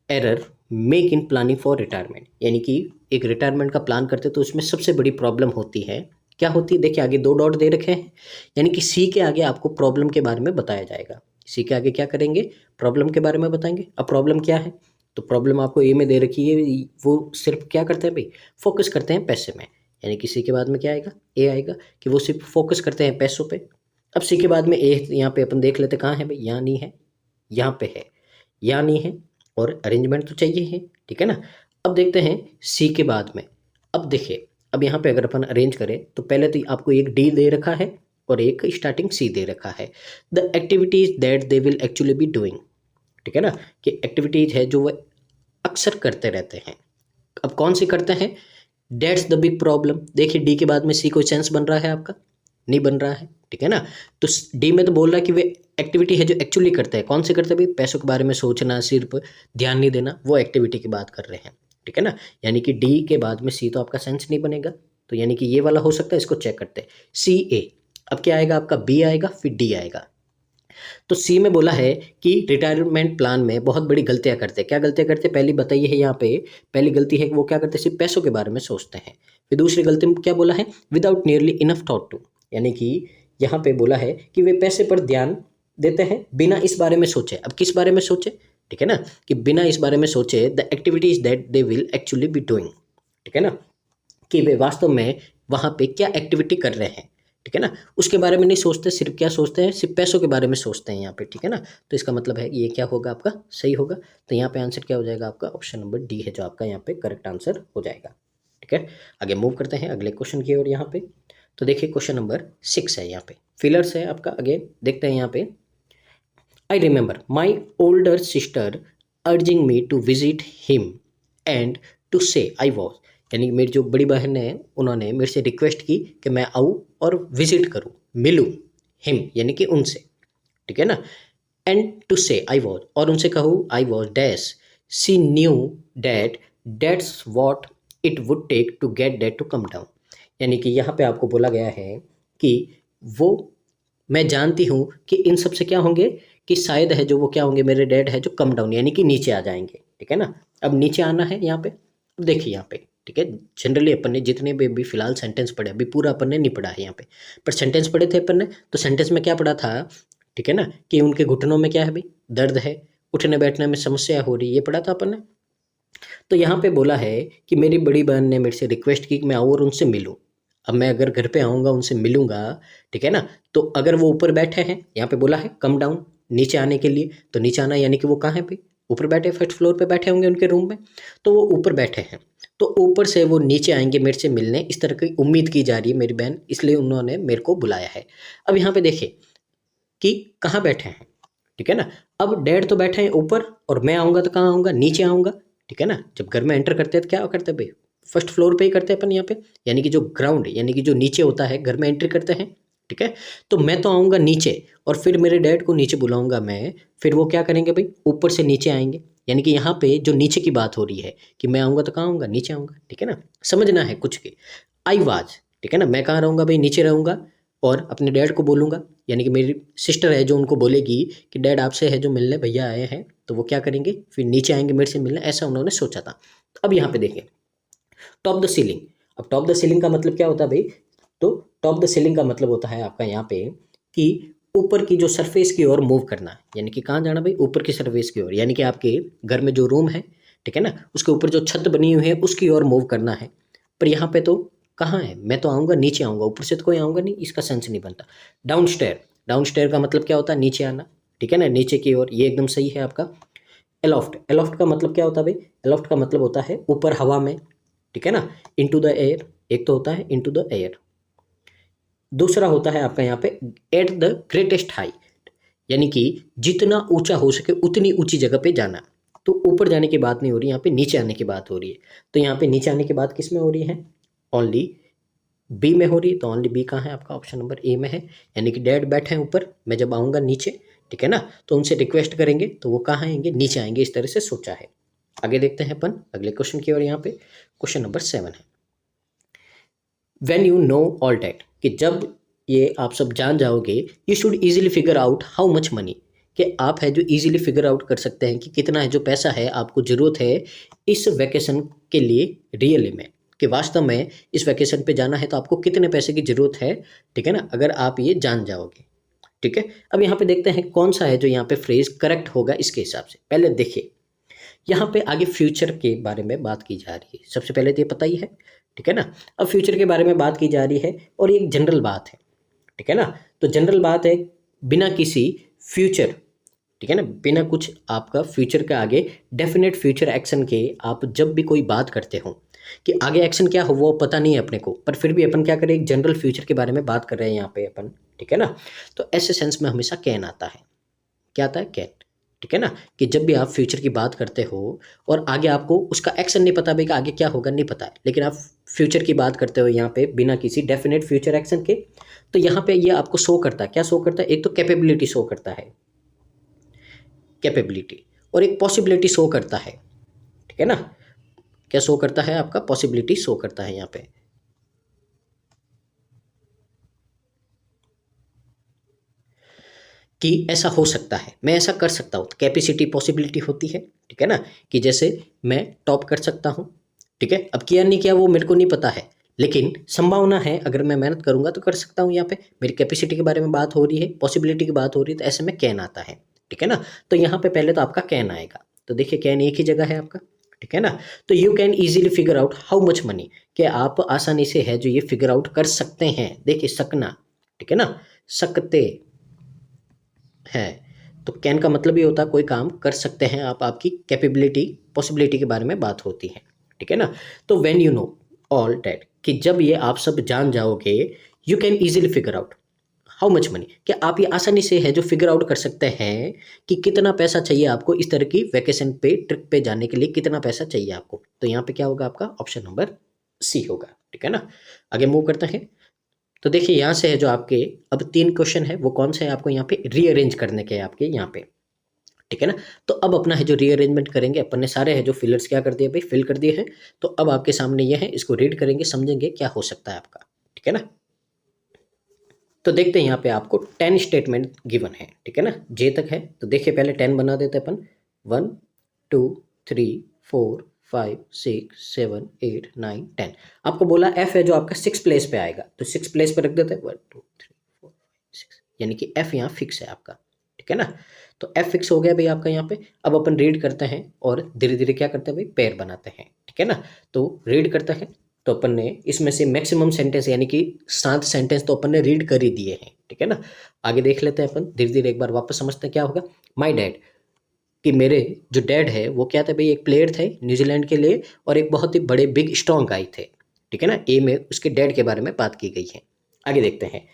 error make in planning for retirement, यानी कि एक रिटायरमेंट का प्लान करते तो उसमें सबसे बड़ी प्रॉब्लम होती है, क्या होती है, देखिए आगे 2 डॉट दे रखे हैं, यानी कि सी के आगे आपको प्रॉब्लम के बारे में बताया जाएगा, सी के आगे क्या करेंगे, प्रॉब्लम के बारे में बताएंगे। अब प्रॉब्लम क्या है, तो प्रॉब्लम आपको ए में दे रखी है, वो सिर्फ क्या करते हैं भाई, फोकस करते हैं पैसे में, यानी कि सी के बाद में क्या आएगा, ए आएगा, कि वो सिर्फ फोकस करते हैं पैसों पे। अब सी के बाद में ए यहाँ पे अपन देख लेते कहाँ है भाई, यहाँ नहीं है, यहाँ पे है, यहाँ नहीं है, और अरेंजमेंट तो चाहिए है, ठीक है ना। अब देखते हैं सी के बाद में, अब देखिए अब यहाँ पे अगर अपन अरेंज करें तो पहले तो आपको एक डी दे रखा है और एक स्टार्टिंग सी दे रखा है, the activities that they will actually be doing, ठीक है ना, कि एक्टिविटीज है जो वह अक्सर करते रहते हैं। अब कौन सी करते हैं, डेट्स द बिग प्रॉब्लम, देखिए डी के बाद में सी कोई सेंस बन रहा है आपका, नहीं बन रहा है, ठीक है ना। तो डी में तो बोल रहा है कि वे एक्टिविटी है जो एक्चुअली करते हैं, कौन सी करते हैं भाई, पैसों के बारे में सोचना, सिर्फ ध्यान नहीं देना, वो एक्टिविटी की बात कर रहे हैं, ठीक है ना। यानी कि डी के बाद में सी तो आपका सेंस नहीं बनेगा, तो यानी कि ये वाला हो सकता है, इसको चेक करते हैं, सी ए। अब क्या आएगा आपका, बी आएगा फिर डी आएगा। तो सी में बोला है कि रिटायरमेंट प्लान में बहुत बड़ी गलतियां करते हैं, क्या गलतियां करते हैं, पहली बताइए है यहाँ पे, पहली गलती है कि वो क्या करते हैं, सिर्फ पैसों के बारे में सोचते हैं। फिर दूसरी गलती में क्या बोला है, without nearly enough thought to, यानी कि यहाँ पे बोला है कि वे पैसे पर ध्यान देते हैं बिना इस बारे में सोचे। अब किस बारे में सोचे, ठीक है ना, कि बिना इस बारे में सोचे, the activities that they will actually be doing, ठीक है ना, कि वे वास्तव में वहाँ पे क्या एक्टिविटी कर रहे हैं, ठीक है ना, उसके बारे में नहीं सोचते, सिर्फ क्या सोचते हैं, सिर्फ पैसों के बारे में सोचते हैं यहाँ पे, ठीक है ना। तो इसका मतलब है ये क्या होगा आपका, सही होगा। तो यहाँ पे आंसर क्या हो जाएगा आपका, ऑप्शन नंबर डी है जो आपका यहाँ पे करेक्ट आंसर हो जाएगा, ठीक है। आगे मूव करते हैं अगले क्वेश्चन की ओर यहाँ पे। तो देखिए क्वेश्चन नंबर 6 है, यहाँ पे फिलर्स है आपका, अगेन देखते हैं यहाँ पे। I remember my older sister urging me to visit him and to say I was, यानी मेरी जो बड़ी बहन है उन्होंने मेरे से रिक्वेस्ट की कि मैं आऊँ और विजिट करूँ, मिलूँ, हिम यानी कि उनसे, ठीक है ना, and to say I was, और उनसे कहूँ I was dash, see knew that dates what it would take to get date to come down, यानी कि यहाँ पे आपको बोला गया है कि वो, मैं जानती हूँ कि इन सब से क्या होंगे, कि शायद है जो वो क्या होंगे, मेरे डैड है जो कम डाउन यानी कि नीचे आ जाएंगे, ठीक है ना। अब नीचे आना है यहाँ पे, अब देखिए यहाँ पे, ठीक है, जनरली अपन ने जितने भी अभी फिलहाल सेंटेंस पढ़े, अभी पूरा अपन ने नहीं पढ़ा है यहाँ पे, पर सेंटेंस पढ़े थे अपन ने, तो सेंटेंस में क्या पढ़ा था, ठीक है ना, कि उनके घुटनों में क्या है भाई, दर्द है, उठने बैठने में समस्या हो रही है, ये पढ़ा था अपन ने। तो यहाँ पे बोला है कि मेरी बड़ी बहन ने मेरे से रिक्वेस्ट की कि मैं आऊँ और उनसे मिलूँ। अब मैं अगर घर पे आऊँगा उनसे मिलूँगा, ठीक है ना, तो अगर वो ऊपर बैठे हैं, यहाँ पे बोला है कम डाउन, नीचे आने के लिए, तो नीचे आना यानी कि वो कहाँ है भाई, ऊपर बैठे, फर्स्ट फ्लोर पे बैठे होंगे उनके रूम में, तो वो ऊपर बैठे हैं, तो ऊपर से वो नीचे आएंगे मेरे से मिलने, इस तरह की उम्मीद की जा रही है मेरी बहन, इसलिए उन्होंने मेरे को बुलाया है। अब यहाँ पे देखिए कि कहाँ बैठे हैं, ठीक है ना, अब डैड तो बैठे हैं ऊपर और मैं आऊँगा तो कहाँ आऊँगा, नीचे आऊँगा, ठीक है ना। जब घर में एंटर करते हैं तो क्या करते हैं भाई, फर्स्ट फ्लोर पे ही करते हैं अपन यहाँ पे, यानी कि जो ग्राउंड यानी कि जो नीचे होता है घर में एंट्री करते हैं, ठीक है। तो मैं तो आऊँगा नीचे और फिर मेरे डैड को नीचे बुलाऊंगा मैं, फिर वो क्या करेंगे भाई, ऊपर से नीचे आएंगे, यानी कि यहाँ पे जो नीचे की बात हो रही है कि मैं आऊँगा तो कहाँ आऊँगा, नीचे आऊँगा, ठीक है ना, समझना है कुछ के। आई वाज, ठीक है ना, मैं कहाँ रहूँगा भाई, नीचे रहूँगा और अपने डैड को बोलूँगा, यानी कि मेरी सिस्टर है जो उनको बोलेगी कि डैड आपसे है जो मिलने भैया आए हैं, तो वो क्या करेंगे, फिर नीचे आएंगे मेडिसिन मिलने, ऐसा उन्होंने सोचा था। तो अब यहाँ पे देखिए टॉप द सीलिंग। अब टॉप द सीलिंग का मतलब क्या होता है भाई, तो टॉप द सीलिंग का मतलब होता है आपका यहाँ पे कि ऊपर की जो सरफेस की ओर मूव करना, यानी कि कहाँ जाना भाई, ऊपर की सरफेस की ओर, यानी कि आपके घर में जो रूम है, ठीक है ना, उसके ऊपर जो छत बनी हुई है उसकी ओर मूव करना है। पर यहाँ पे तो कहाँ है, मैं तो आऊँगा नीचे आऊँगा, ऊपर से तो कोई आऊँगा नहीं, इसका सेंस नहीं बनता। डाउन स्टेयर, डाउन स्टेयर का मतलब क्या होता है, नीचे आना, ठीक है ना, नीचे की ओर, ये एकदम सही है आपका। एलॉफ्ट, एलॉफ्ट का मतलब क्या होता है भाई, एलॉफ्ट का मतलब होता है ऊपर हवा में, ठीक है ना, इनटू द एयर, एक तो होता है इनटू द एयर, दूसरा होता है आपका यहाँ पे एट द ग्रेटेस्ट हाइट, यानी कि जितना ऊंचा हो सके उतनी ऊंची जगह पे जाना। तो ऊपर जाने की बात नहीं हो रही, यहाँ पे नीचे आने की बात हो रही है। तो यहाँ पे नीचे आने की बात किस में हो रही है, ओनली बी में हो रही है। तो ओनली बी कहाँ है आपका, ऑप्शन नंबर ए में है, यानी कि डैड बैठे हैं ऊपर, मैं जब आऊँगा नीचे, ठीक है ना, तो उनसे रिक्वेस्ट करेंगे तो वो कहाँ आएंगे, नीचे आएंगे, इस तरह से सोचा है। आगे देखते हैं अपन अगले क्वेश्चन की ओर। यहाँ पे क्वेश्चन नंबर 7 है, when you know all that, कि जब ये आप सब जान जाओगे, you should easily figure out how much money, कि आप है जो इजीली फिगर आउट कर सकते हैं कि कितना है जो पैसा है आपको ज़रूरत है इस वैकेशन के लिए, रियली में, कि वास्तव में इस वैकेशन पे जाना है तो आपको कितने पैसे की ज़रूरत है, ठीक है ना, अगर आप ये जान जाओगे। ठीक है, अब यहाँ पे देखते हैं कौन सा है जो यहाँ पे फ्रेज करेक्ट होगा इसके हिसाब से। पहले देखिए यहाँ पे आगे फ्यूचर के बारे में बात की जा रही है, सबसे पहले तो ये पता ही है, ठीक है ना। अब फ्यूचर के बारे में बात की जा रही है और ये एक जनरल बात है, ठीक है ना। तो जनरल बात है, बिना किसी फ्यूचर, ठीक है ना, बिना कुछ आपका फ्यूचर के आगे डेफिनेट फ्यूचर एक्शन के आप जब भी कोई बात करते हो कि आगे एक्शन क्या हो वो पता नहीं है अपने को, पर फिर भी अपन क्या करें, एक जनरल फ्यूचर के बारे में बात कर रहे हैं यहाँ पे अपन, ठीक है ना। तो ऐसे सेंस में हमेशा कैन आता है, क्या आता है, कैन, ठीक है ना, कि जब भी आप फ्यूचर की बात करते हो और आगे आपको उसका एक्शन नहीं पता भाई कि आगे क्या होगा, नहीं पता है, लेकिन आप फ्यूचर की बात करते हो यहाँ पे बिना किसी डेफिनेट फ्यूचर एक्शन के, तो यहाँ पे ये आपको शो करता है, क्या शो करता है, एक तो कैपेबिलिटी शो करता है, कैपेबिलिटी, और एक पॉसिबिलिटी शो करता है, ठीक है ना। क्या शो करता है आपका, पॉसिबिलिटी शो करता है यहाँ पे, कि ऐसा हो सकता है, मैं ऐसा कर सकता हूँ, कैपेसिटी पॉसिबिलिटी होती है, ठीक है ना, कि जैसे मैं टॉप कर सकता हूँ, ठीक है, अब किया नहीं किया वो मेरे को नहीं पता है, लेकिन संभावना है, अगर मैं मेहनत करूंगा तो कर सकता हूँ। यहाँ पे मेरी कैपेसिटी के बारे में बात हो रही है, पॉसिबिलिटी की बात हो रही है, तो ऐसे में कैन आता है, ठीक है ना। तो यहाँ पे पहले तो आपका कैन आएगा, तो देखिए कैन एक ही जगह है आपका, ठीक है ना। तो you can easily figure out how much money, कि आप आसानी से है जो ये फिगर आउट कर सकते हैं, देखिए सकना, ठीक है ना, सकते है। तो कैन का मतलब ये होता है कोई काम कर सकते हैं आप, आपकी कैपेबिलिटी पॉसिबिलिटी के बारे में बात होती है, ठीक है ना। तो when you know all that, कि जब ये आप सब जान जाओगे, you can easily figure out how much money, कि आप ये आसानी से है जो फिगर आउट कर सकते हैं कि कितना पैसा चाहिए आपको इस तरह की वैकेशन पे, ट्रिप पे जाने के लिए कितना पैसा चाहिए आपको। तो यहाँ पे क्या होगा आपका, ऑप्शन नंबर सी होगा, ठीक है ना। आगे मूव करते हैं। तो देखिए यहाँ से है जो आपके अब 3 क्वेश्चन है वो कौन से है, आपको यहाँ पे रीअरेंज करने के आपके यहाँ पे, ठीक है ना। तो अब अपना है जो रीअरेंजमेंट करेंगे, अपन ने सारे है जो फिलर्स क्या कर दिए भाई, फिल कर दिए हैं। तो अब आपके सामने ये है, इसको रीड करेंगे, समझेंगे क्या हो सकता है आपका, ठीक है ना। तो देखते हैं यहाँ पे आपको 10 स्टेटमेंट गिवन है, ठीक है ना, जे तक है। तो देखिए पहले 10 बना देते हैं अपन, 1 2 3 4 5 6 7 8 9 10। आपको बोला एफ है जो आपका 6 प्लेस पे आएगा, तो 6 प्लेस पे रख देते हैं, 1 2 3 4 5 6, यानी कि एफ यहाँ फिक्स है आपका, ठीक है ना। तो एफ फिक्स हो गया भाई आपका यहाँ पे। अब अपन रीड करते हैं और धीरे धीरे क्या करते हैं भाई, पेयर बनाते हैं, ठीक है ना। तो रीड करते हैं, तो अपन ने इसमें से मैक्सिमम सेंटेंस यानी कि 7 सेंटेंस तो अपन ने रीड कर ही दिए हैं, ठीक है ना। आगे देख लेते हैं अपन धीरे धीरे, एक बार वापस समझते हैं क्या होगा। माई डैड, कि मेरे जो डैड है वो क्या थे भाई, एक प्लेयर थे न्यूजीलैंड के लिए और एक बहुत ही बड़े बिग स्ट्रॉन्ग गाय थे, ठीक है ना। ए में उसके डैड के बारे में बात की गई है। आगे देखते हैं,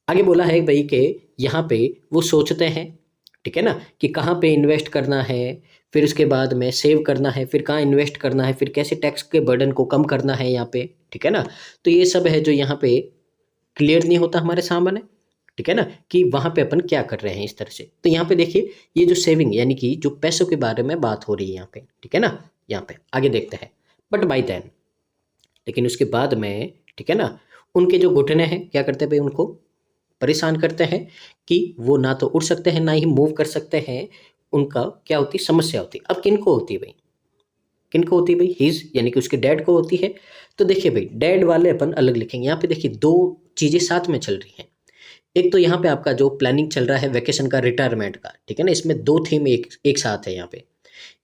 आगे बोला है भाई कि यहाँ पे वो सोचते हैं, ठीक है ना, कि कहाँ पे इन्वेस्ट करना है, फिर उसके बाद में सेव करना है, फिर कहाँ इन्वेस्ट करना है, फिर कैसे टैक्स के बर्डन को कम करना है यहाँ पे, ठीक है ना। तो ये सब है जो यहाँ पे क्लियर नहीं होता हमारे सामने, ठीक है ना, कि वहाँ पे अपन क्या कर रहे हैं इस तरह से। तो यहाँ पे देखिए ये जो सेविंग यानी कि जो पैसों के बारे में बात हो रही है यहाँ पे, ठीक है ना। यहाँ पे आगे देखते हैं, बट बाई देन, लेकिन उसके बाद में, ठीक है ना, उनके जो घुटने हैं क्या करते हैं भाई, उनको परेशान करते हैं कि वो ना तो उड़ सकते हैं ना ही मूव कर सकते हैं, उनका क्या होती है, समस्या होती है। अब किनको होती है भाई, किनको होती है भाई, हिज यानी कि उसके डैड को होती है। तो देखिए भाई डैड वाले अपन अलग लिखेंगे। यहाँ पे देखिए दो चीज़ें साथ में चल रही हैं। एक तो यहाँ पे आपका जो प्लानिंग चल रहा है वैकेशन का, रिटायरमेंट का, ठीक है ना, इसमें दो थीम एक एक साथ है यहाँ पे।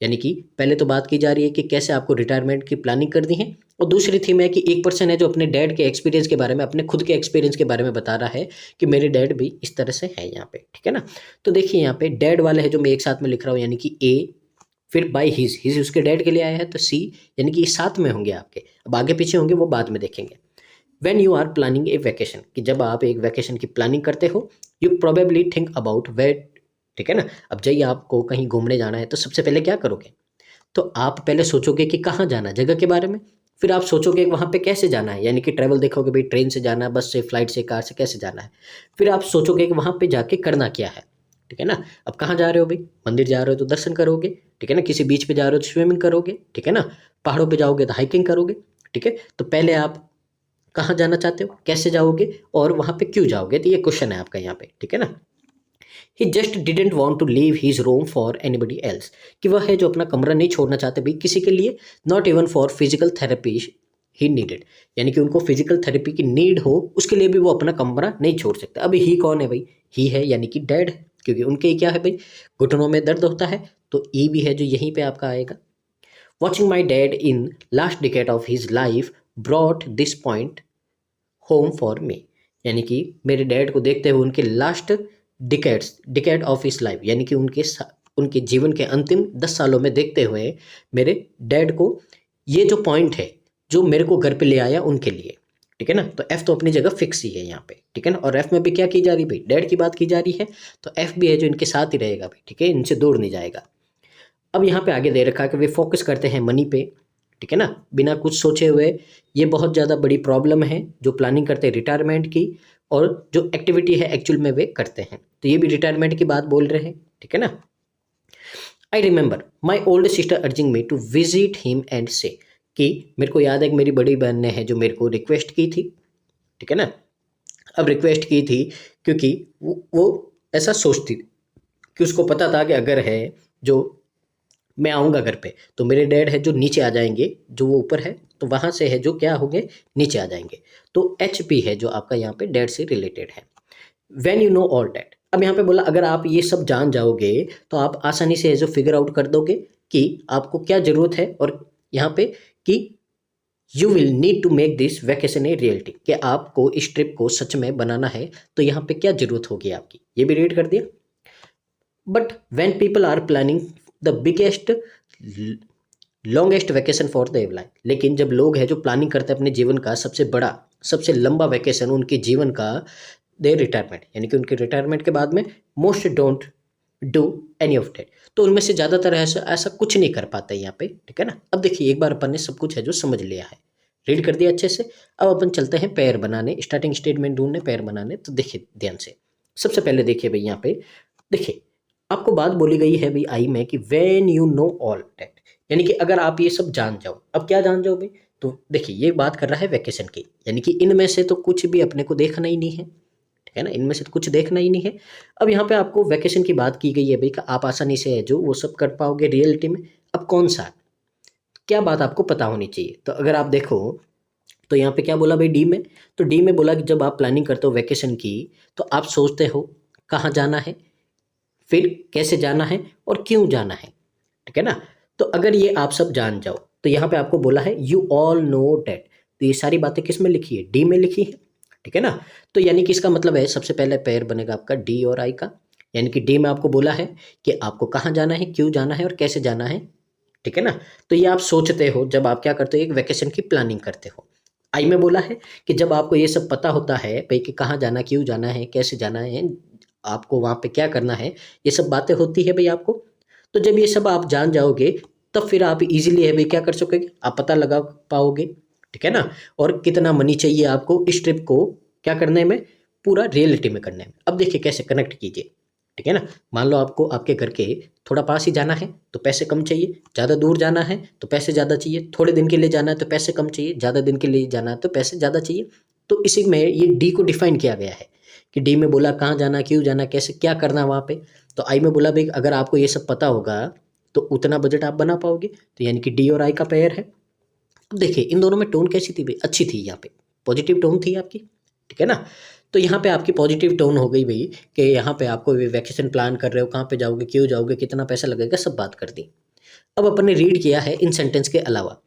यानी कि पहले तो बात की जा रही है कि कैसे आपको रिटायरमेंट की प्लानिंग करनी है, और दूसरी थीम है कि एक पर्सन है जो अपने डैड के एक्सपीरियंस के बारे में, अपने खुद के एक्सपीरियंस के बारे में बता रहा है कि मेरे डैड भी इस तरह से है यहाँ पे, ठीक है ना। तो देखिए यहाँ पे डैड वाले है जो मैं एक साथ में लिख रहा हूँ, यानी कि ए, फिर बाय हिज उसके डैड के लिए आया है, तो सी, यानी कि ये साथ में होंगे आपके। अब आगे पीछे होंगे वो बाद में देखेंगे। When you are planning a vacation, कि जब आप एक वैकेशन की प्लानिंग करते हो, you probably think about where, ठीक है ना। अब जब आपको कहीं घूमने जाना है तो सबसे पहले क्या करोगे, तो आप पहले सोचोगे कि कहाँ जाना है, जगह के बारे में। फिर आप सोचोगे वहाँ पे कैसे जाना है, यानी कि ट्रैवल देखोगे भाई ट्रेन से जाना है, बस से, फ्लाइट से, कार से, कैसे जाना है। फिर आप सोचोगे कि वहाँ पे जाके करना क्या है, ठीक है ना। अब कहाँ जा रहे हो भाई, मंदिर जा रहे हो तो दर्शन करोगे, ठीक है ना, किसी बीच पे जा रहे हो तो स्विमिंग करोगे, ठीक है ना, पहाड़ों पे जाओगे तो हाइकिंग करोगे, ठीक है। तो पहले आप कहाँ जाना चाहते हो, कैसे जाओगे, और वहाँ पे क्यों जाओगे, तो ये क्वेश्चन है आपका यहाँ पे, ठीक है ना। He just didn't want to leave his room for anybody else, कि वह है जो अपना कमरा नहीं छोड़ना चाहते भाई किसी के लिए, not even for physical therapy he needed, यानी कि उनको फिजिकल थेरेपी की नीड हो उसके लिए भी वो अपना कमरा नहीं छोड़ सकते। अभी ही कौन है भाई, ही है यानी कि डैड है, क्योंकि उनके क्या है भाई, घुटनों में दर्द होता है, तो ई भी है जो यहीं पे आपका आएगा। Watching my dad in last decade of his life brought this point home for me, यानी कि मेरे डैड को देखते हुए उनके last decade of his life, यानी कि उनके जीवन के अंतिम 10 सालों में देखते हुए मेरे डैड को ये जो पॉइंट है जो मेरे को घर पे ले आया उनके लिए, ठीक है ना। तो एफ तो अपनी जगह फिक्स ही है यहाँ पे, ठीक है ना। और एफ में भी क्या की जा रही भाई, डैड की बात की जा रही है, तो एफ भी है जो इनके साथ ही रहेगा भाई, ठीक है, इनसे दूर नहीं जाएगा। अब यहाँ पे आगे दे रखा है कि वे फोकस करते हैं मनी पे, ठीक है ना, बिना कुछ सोचे हुए। ये बहुत ज़्यादा बड़ी प्रॉब्लम है जो प्लानिंग करते हैं रिटायरमेंट की, और जो एक्टिविटी है एक्चुअल में वे करते हैं, तो ये भी रिटायरमेंट की बात बोल रहे हैं, ठीक है ना। I remember my old sister urging me to visit him and say, कि मेरे को याद है कि मेरी बड़ी बहन ने है जो मेरे को रिक्वेस्ट की थी, ठीक है ना। अब रिक्वेस्ट की थी क्योंकि वो ऐसा सोचती कि उसको पता था कि अगर है जो मैं आऊँगा घर पे तो मेरे डैड है जो नीचे आ जाएंगे, जो वो ऊपर है तो वहाँ से है जो क्या होंगे, नीचे आ जाएंगे। तो एच पी है जो आपका यहाँ पे डैड से रिलेटेड है। When you know all that, अब यहाँ पे बोला अगर आप ये सब जान जाओगे तो आप आसानी से जो फिगर आउट कर दोगे कि आपको क्या ज़रूरत है, और यहाँ पे कि you will need to make this vacation a reality, कि आपको इस ट्रिप को सच में बनाना है, तो यहाँ पे क्या ज़रूरत होगी आपकी, ये भी रीड कर दिया। But when people are planning the biggest longest vacation for their life, लेकिन जब लोग हैं जो प्लानिंग करते हैं अपने जीवन का सबसे बड़ा, सबसे लंबा वैकेशन उनके जीवन का, दे रिटायरमेंट, यानी कि उनके रिटायरमेंट के बाद में, most don't do any of that, तो उनमें से ज़्यादातर ऐसा ऐसा कुछ नहीं कर पाता यहाँ पे, ठीक है ना। अब देखिए एक बार अपन ने सब कुछ है जो समझ लिया है, रीड कर दिया अच्छे से। अब अपन चलते हैं पैर बनाने, स्टार्टिंग स्टेटमेंट ढूंढने, पैर बनाने। तो देखिए ध्यान से, सबसे पहले देखिए भाई यहाँ पे देखिए आपको बात बोली गई है भाई आई में कि when you know all that, यानी कि अगर आप ये सब जान जाओ। अब क्या जान जाओ भाई, तो देखिए ये बात कर रहा है वैकेशन की, यानी कि इनमें से तो कुछ भी अपने को देखना ही नहीं है, ठीक है ना, इनमें से तो कुछ देखना ही नहीं है। अब यहाँ पे आपको वैकेशन की बात की गई है भाई कि आप आसानी से है जो वो सब कर पाओगे रियलिटी में। अब कौन सा, क्या बात आपको पता होनी चाहिए, तो अगर आप देखो तो यहाँ पे क्या बोला भाई डी में, तो डी में बोला कि जब आप प्लानिंग करते हो वैकेशन की तो आप सोचते हो कहाँ जाना है, फिर कैसे जाना है, और क्यों जाना है, ठीक है ना। तो अगर ये आप सब जान जाओ तो यहाँ पे आपको बोला है यू ऑल नो डैट, तो ये सारी बातें किस में लिखी है, डी में लिखी है, ठीक है ना। तो यानी कि इसका मतलब है सबसे पहले पैर बनेगा आपका डी और आई का, यानी कि डी में आपको बोला है कि आपको कहाँ जाना है, क्यों जाना है, और कैसे जाना है, ठीक है ना। तो ये आप सोचते हो जब आप क्या करते हो, एक वैकेशन की प्लानिंग करते हो। आई में बोला है कि जब आपको ये सब पता होता है भाई कि कहाँ जाना, क्यों जाना है, कैसे जाना है, आपको वहाँ पे क्या करना है, ये सब बातें होती है भाई आपको। तो जब ये सब आप जान जाओगे तब फिर आप इजीली है भाई क्या कर सकोगे, आप पता लगा पाओगे, ठीक है ना। और कितना मनी चाहिए आपको इस ट्रिप को क्या करने में, पूरा रियलिटी में करने में। अब देखिए कैसे कनेक्ट कीजिए, ठीक है ना। मान लो आपको आपके घर के थोड़ा पास ही जाना है तो पैसे कम चाहिए, ज़्यादा दूर जाना है तो पैसे ज़्यादा चाहिए, थोड़े दिन के लिए जाना है तो पैसे कम चाहिए, ज़्यादा दिन के लिए जाना है तो पैसे ज़्यादा चाहिए। तो इसी में ये डी को डिफाइन किया गया है कि डी में बोला कहाँ जाना, क्यों जाना, कैसे क्या करना वहाँ पे, तो आई में बोला भाई अगर आपको ये सब पता होगा तो उतना बजट आप बना पाओगे, तो यानी कि डी और आई का पेयर है। अब देखिए इन दोनों में टोन कैसी थी भाई, अच्छी थी, यहाँ पे पॉजिटिव टोन थी आपकी, ठीक है ना। तो यहाँ पे आपकी पॉजिटिव टोन हो गई भाई कि यहाँ पे आपको वैकेशन प्लान कर रहे हो, कहाँ पे जाओगे, क्यों जाओगे, कितना पैसा लगेगा, सब बात कर दी। अब अपन ने रीड किया है इन सेंटेंस के अलावा,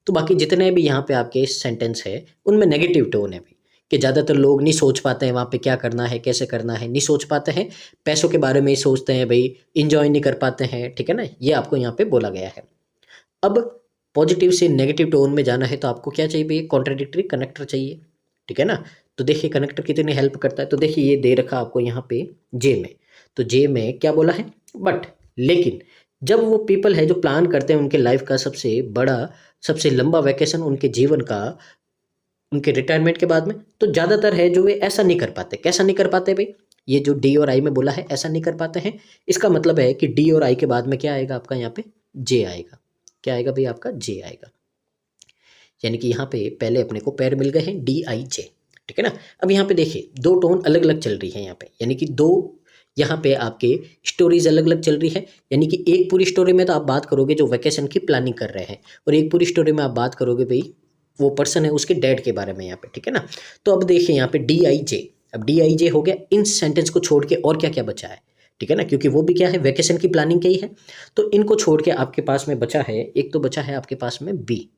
तो बाकी जितने भी यहाँ पे आपके सेंटेंस है उनमें नेगेटिव टोन है भाई, कि ज़्यादातर लोग नहीं सोच पाते हैं वहाँ पे क्या करना है, कैसे करना है, नहीं सोच पाते हैं, पैसों के बारे में ही सोचते हैं भाई, इंजॉय नहीं कर पाते हैं, ठीक है ना, ये आपको यहाँ पे बोला गया है। अब पॉजिटिव से नेगेटिव टोन में जाना है तो आपको क्या चाहिए भैया, कॉन्ट्राडिक्टरी कनेक्टर चाहिए, ठीक है ना। तो देखिए कनेक्टर कितनी हेल्प करता है, तो देखिए ये दे रखा आपको यहाँ पे जे में, तो जे में क्या बोला है, बट, लेकिन जब वो पीपल है जो प्लान करते हैं उनके लाइफ का सबसे बड़ा, सबसे लंबा वैकेशन उनके जीवन का, उनके रिटायरमेंट के बाद में, तो ज़्यादातर है जो वे ऐसा नहीं कर पाते। कैसा नहीं कर पाते भाई, ये जो डी और आई में बोला है ऐसा नहीं कर पाते हैं, इसका मतलब है कि डी और आई के बाद में क्या आएगा आपका यहाँ पे, जे आएगा। क्या आएगा भाई आपका, जे आएगा। यानी कि यहाँ पे पहले अपने को पैर मिल गए हैं डी आई जे, ठीक है ना। अब यहाँ पे देखिए दो टोन अलग अलग चल रही है यहाँ पे, यानी कि दो यहाँ पे आपके स्टोरीज अलग अलग चल रही है। यानी कि एक पूरी स्टोरी में तो आप बात करोगे जो वैकेशन की प्लानिंग कर रहे हैं, और एक पूरी स्टोरी में आप बात करोगे भाई वो पर्सन है उसके डैड के बारे में यहाँ पे, ठीक है ना। तो अब देखिए यहाँ पे डी आई जे, अब डी आई जे हो गया, इन सेंटेंस को छोड़ के और क्या क्या बचा है, ठीक है ना, क्योंकि वो भी क्या है, वैकेशन की प्लानिंग की है। तो इनको छोड़ के आपके पास में बचा है, एक तो बचा है आपके पास में बी,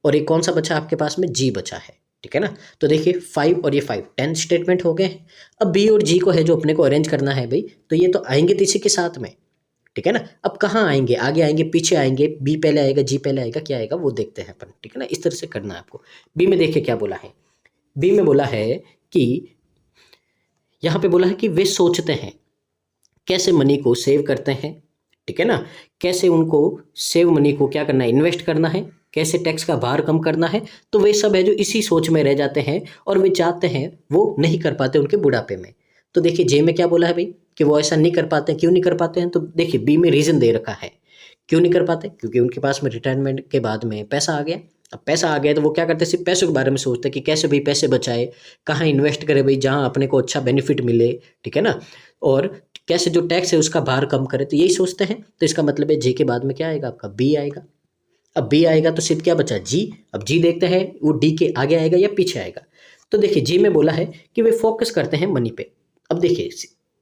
और एक कौन सा बचा आपके पास में, जी बचा है, ठीक है ना। तो देखिए 5 और ये 5 10 स्टेटमेंट हो गए हैं। अब बी और जी को है जो अपने को अरेंज करना है भाई, तो ये तो आएंगे इसी के साथ में, ठीक है ना। अब कहाँ आएंगे, आगे आएंगे, पीछे आएंगे, बी पहले आएगा, जी पहले आएगा, क्या आएगा वो देखते हैं अपन, ठीक है ना। इस तरह से करना है आपको। बी में देखिए क्या बोला है, बी में बोला है कि यहाँ पे बोला है कि वे सोचते हैं कैसे मनी को सेव करते हैं, ठीक है ना, कैसे उनको सेव मनी को क्या करना है, इन्वेस्ट करना है, कैसे टैक्स का भार कम करना है। तो वे सब है जो इसी सोच में रह जाते हैं और वे चाहते हैं वो नहीं कर पाते उनके बुढ़ापे में। तो देखिए जे में क्या बोला है भाई कि वो ऐसा नहीं कर पाते, क्यों नहीं कर पाते हैं, तो देखिए बी में रीज़न दे रखा है क्यों नहीं कर पाते, क्योंकि उनके पास में रिटायरमेंट के बाद में पैसा आ गया। अब पैसा आ गया तो वो क्या करते हैं, सिर्फ पैसों के बारे में सोचते हैं कि कैसे भाई पैसे बचाए, कहाँ इन्वेस्ट करे भाई जहाँ अपने को अच्छा बेनिफिट मिले, ठीक है ना, और कैसे जो टैक्स है उसका भार कम करे, तो यही सोचते हैं। तो इसका मतलब है जे के बाद में क्या आएगा आपका, बी आएगा। अब बी आएगा तो सिर्फ क्या बचा, जी। अब जी देखते हैं वो डी के आगे आएगा या पीछे आएगा। तो देखिए जी में बोला है कि वे फोकस करते हैं मनी पे। अब देखिए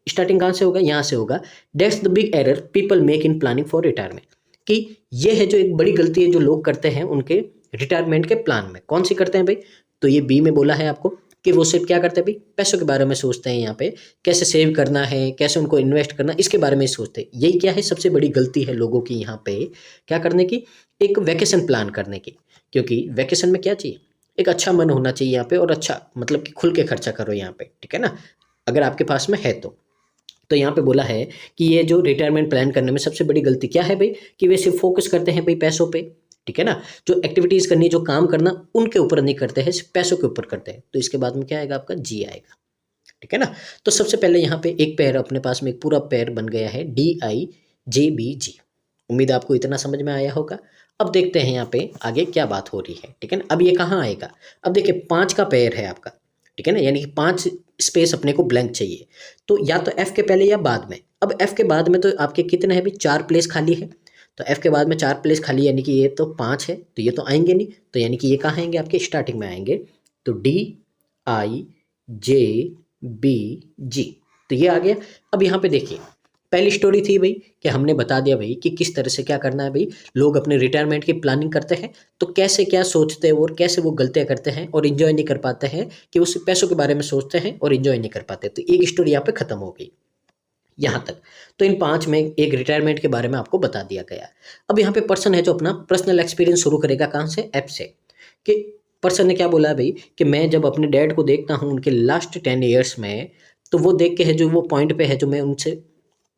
स्टार्टिंग कहाँ से होगा, यहाँ से होगा, that's the big error people make in planning for retirement, कि ये है जो एक बड़ी गलती है जो लोग करते हैं उनके रिटायरमेंट के प्लान में। कौन सी करते हैं भाई, तो ये बी में बोला है आपको कि वो सिर्फ क्या करते हैं भाई, पैसों के बारे में सोचते हैं, यहाँ पे कैसे सेव करना है, कैसे उनको इन्वेस्ट करना, इसके बारे में सोचते हैं। यही क्या है, सबसे बड़ी गलती है लोगों की यहाँ पे क्या करने की, एक वैकेशन प्लान करने की। क्योंकि वैकेशन में क्या चाहिए, एक अच्छा मन होना चाहिए यहाँ पे, और अच्छा मतलब कि खुल के खर्चा करो यहाँ पे, ठीक है ना, अगर आपके पास में है तो यहाँ पे बोला है कि ये जो रिटायरमेंट प्लान करने में सबसे बड़ी गलती क्या है भाई, कि वे सिर्फ फोकस करते हैं भाई पैसों पे, ठीक है ना, जो एक्टिविटीज़ करनी, जो काम करना उनके ऊपर नहीं करते हैं, सिर्फ पैसों के ऊपर करते हैं। तो इसके बाद में क्या आएगा आपका, जी आएगा, ठीक है ना। तो सबसे पहले यहाँ पे एक पेयर अपने पास में एक पूरा पेयर बन गया है डी आई जे बी जी। उम्मीद आपको इतना समझ में आया होगा। अब देखते हैं यहाँ पे आगे क्या बात हो रही है, ठीक है ना। अब ये कहाँ आएगा, अब देखिए 5 का पेयर है आपका, ठीक है ना, यानी कि 5 स्पेस अपने को ब्लैंक चाहिए, तो या तो एफ के पहले या बाद में। अब एफ के बाद में तो आपके कितने हैं भाई, 4 प्लेस खाली है, तो एफ के बाद में 4 प्लेस खाली, यानी कि ये तो 5 है, तो ये तो आएंगे नहीं, तो यानी कि ये कहाँ आएंगे आपके स्टार्टिंग में आएंगे, तो डी आई जे बी जी, तो ये आ गया। अब यहाँ पे देखिए पहली स्टोरी थी भाई कि हमने बता दिया भाई कि किस तरह से क्या करना है भाई, लोग अपने रिटायरमेंट की प्लानिंग करते हैं तो कैसे क्या सोचते हैं और कैसे वो गलतियां करते हैं और इन्जॉय नहीं कर पाते हैं, कि वो सिर्फ पैसों के बारे में सोचते हैं और इन्जॉय नहीं कर पाते। तो एक स्टोरी यहाँ पे खत्म हो गई यहाँ तक। तो इन 5 में एक रिटायरमेंट के बारे में आपको बता दिया गया। अब यहाँ पे पर्सन है जो अपना पर्सनल एक्सपीरियंस शुरू करेगा, कहाँ से, ऐप से, कि पर्सन ने क्या बोला भाई कि मैं जब अपने डैड को देखता हूँ उनके लास्ट 10 ईयर्स में, तो वो देख के है जो वो पॉइंट पे है जो मैं उनसे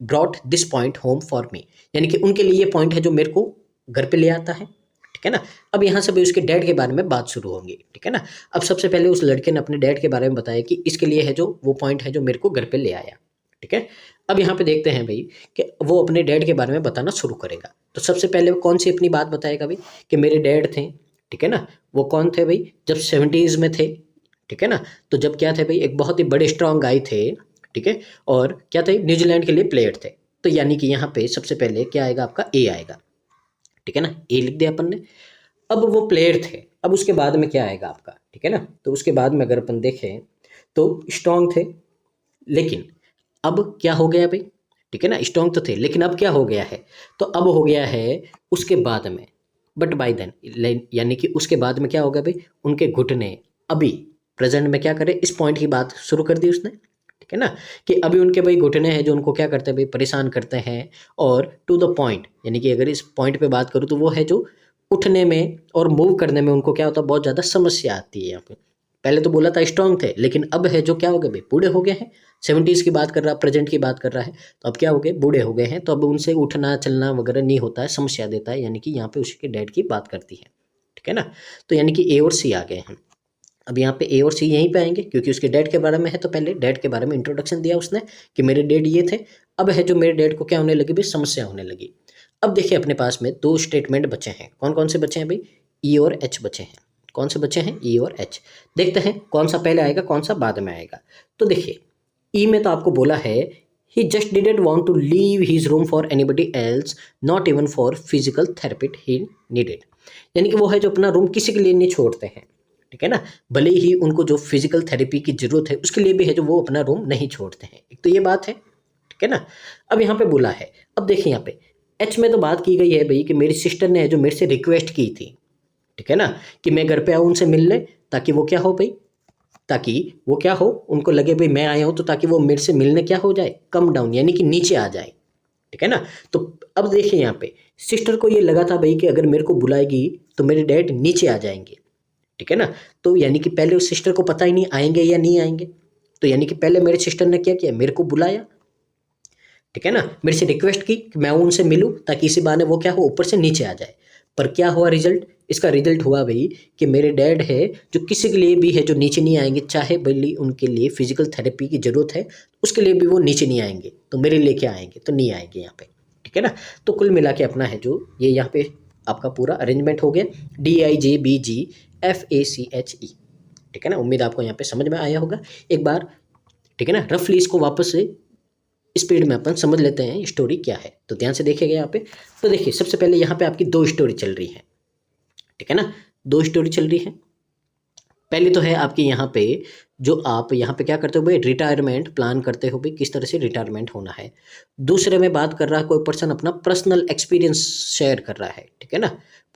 brought this point home for me, यानी कि उनके लिए ये पॉइंट है जो मेरे को घर पे ले आता है, ठीक है ना। अब यहाँ से भी उसके डैड के बारे में बात शुरू होंगी, ठीक है ना। अब सबसे पहले उस लड़के ने अपने डैड के बारे में बताया कि इसके लिए है जो वो पॉइंट है जो मेरे को घर पे ले आया, ठीक है। अब यहाँ पे देखते हैं भाई कि वो अपने डैड के बारे में बताना शुरू करेगा। तो सबसे पहले वो कौन सी अपनी बात बताएगा भाई कि मेरे डैड थे, ठीक है ना, वो कौन थे भाई, जब 70s में थे, ठीक है ना। तो जब क्या थे भाई, एक बहुत ही बड़े स्ट्रॉन्ग गाय थे, ठीक है, और क्या थे, न्यूजीलैंड के लिए प्लेयर थे। तो यानी कि यहाँ पे सबसे पहले क्या आएगा, आपका ए आएगा, ठीक है ना, ए लिख दिया अपन ने। अब वो प्लेयर थे, अब उसके बाद में क्या आएगा आपका, ठीक है ना, तो उसके बाद में अगर अपन देखें तो स्ट्रॉन्ग थे, लेकिन अब क्या हो गया भाई, ठीक है ना, स्ट्रॉन्ग तो थे लेकिन अब क्या हो गया है, तो अब हो गया है उसके बाद में, बट बाय देन, यानी कि उसके बाद में क्या हो गया भाई, उनके घुटने अभी प्रेजेंट में क्या करे, इस पॉइंट की बात शुरू कर दी उसने, ठीक है ना, कि अभी उनके भाई घुटने हैं जो उनको क्या करते हैं भाई, परेशान करते हैं। और टू द पॉइंट, यानी कि अगर इस पॉइंट पे बात करूँ तो वो है जो उठने में और मूव करने में उनको क्या होता है, बहुत ज़्यादा समस्या आती है यहाँ पे। पहले तो बोला था स्ट्रांग थे, लेकिन अब है जो क्या हो गए भाई, बूढ़े हो गए हैं, 70s की बात कर रहा है, प्रेजेंट की बात कर रहा है, तो अब क्या हो गए, बूढ़े हो गए हैं, तो अब उनसे उठना चलना वगैरह नहीं होता है, समस्या देता है, यानी कि यहाँ पे उसके डैड की बात करती है, ठीक है ना। तो यानी कि ए और सी आ गए हैं। अब यहाँ पे ए और सी यहीं पे आएंगे क्योंकि उसके डैड के बारे में है, तो पहले डैड के बारे में इंट्रोडक्शन दिया उसने कि मेरे डैड ये थे। अब है जो मेरे डैड को क्या होने लगी भाई, समस्या होने लगी। अब देखिए अपने पास में दो स्टेटमेंट बचे हैं, कौन कौन से बचे हैं भाई, ई और एच बचे हैं। कौन से बचे हैं, ई और एच। देखते हैं कौन सा पहले आएगा कौन सा बाद में आएगा। तो देखिए ई में तो आपको बोला है he just didn't want to leave his room for anybody else, not even for physical therapy he needed. यानी कि वो है जो अपना रूम किसी के लिए नहीं छोड़ते हैं, ठीक है ना, भले ही उनको जो फिजिकल थेरेपी की जरूरत है उसके लिए भी है जो वो अपना रूम नहीं छोड़ते हैं। एक तो ये बात है, ठीक है ना। अब यहाँ पे बोला है, अब देखिए यहाँ पे एच में तो बात की गई है भाई कि मेरी सिस्टर ने जो मेरे से रिक्वेस्ट की थी, ठीक है ना, कि मैं घर पे आऊँ उनसे मिलने, ताकि वो क्या हो भाई, ताकि वो क्या हो, उनको लगे भाई मैं आया हूँ, तो ताकि वो मेरे से मिलने क्या हो जाए, कम डाउन, यानी कि नीचे आ जाए, ठीक है ना। तो अब देखिए यहाँ पे सिस्टर को ये लगा था भाई कि अगर मेरे को बुलाएगी तो मेरे डैड नीचे आ जाएंगे, ठीक है ना। तो यानी कि पहले उस सिस्टर को पता ही नहीं आएंगे या नहीं आएंगे, तो यानी कि पहले मेरे सिस्टर ने क्या किया, मेरे को बुलाया, ठीक है ना, मेरे से रिक्वेस्ट की कि मैं उनसे मिलूं ताकि इसी बहाने वो क्या हो, ऊपर से नीचे आ जाए। पर क्या हुआ रिजल्ट, इसका रिजल्ट हुआ भाई कि मेरे डैड है जो किसी के लिए भी है जो नीचे नहीं आएंगे, चाहे भले उनके लिए फिजिकल थेरेपी की जरूरत है उसके लिए भी वो नीचे नहीं आएंगे, तो मेरे लिए क्या आएंगे, तो नहीं आएंगे यहाँ पे, ठीक है ना। तो कुल मिला के अपना है जो ये यहाँ पे आपका पूरा अरेंजमेंट हो गया, DIJBGFACHE, ठीक है ना। उम्मीद आपको यहाँ पे समझ में आया होगा एक बार, ठीक है ना। रफली इसको वापस से स्पीड में अपन समझ लेते हैं स्टोरी क्या है, तो ध्यान से देखिएगा यहाँ पे। तो देखिए सबसे पहले यहाँ पे आपकी दो स्टोरी चल रही है, ठीक है ना, दो स्टोरी चल रही है। पहली तो है आपकी यहाँ पे जो आप यहाँ पे क्या करते हो भाई, रिटायरमेंट प्लान करते हो भाई, किस तरह से रिटायरमेंट होना है। दूसरे में बात कर रहा है कोई पर्सन अपना पर्सनल एक्सपीरियंस शेयर कर रहा है, ठीक है ना,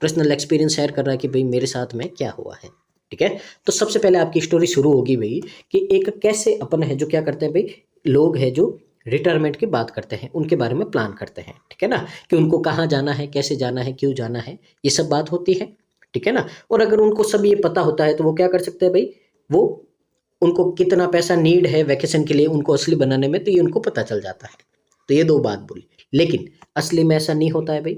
पर्सनल एक्सपीरियंस शेयर कर रहा है कि भाई मेरे साथ में क्या हुआ है, ठीक है। तो सबसे पहले आपकी स्टोरी शुरू होगी भाई कि एक कैसे अपन है जो क्या करते हैं भाई, लोग है जो रिटायरमेंट की बात करते हैं, उनके बारे में प्लान करते हैं, ठीक है ना, कि उनको कहाँ जाना है, कैसे जाना है, क्यों जाना है, ये सब बात होती है, ठीक है ना। और अगर उनको सब ये पता होता है तो वो क्या कर सकते हैं भाई, वो उनको कितना पैसा नीड है वैकेशन के लिए उनको असली बनाने में, तो ये उनको पता चल जाता है। तो ये दो बात बोली, लेकिन असली में ऐसा नहीं होता है भाई,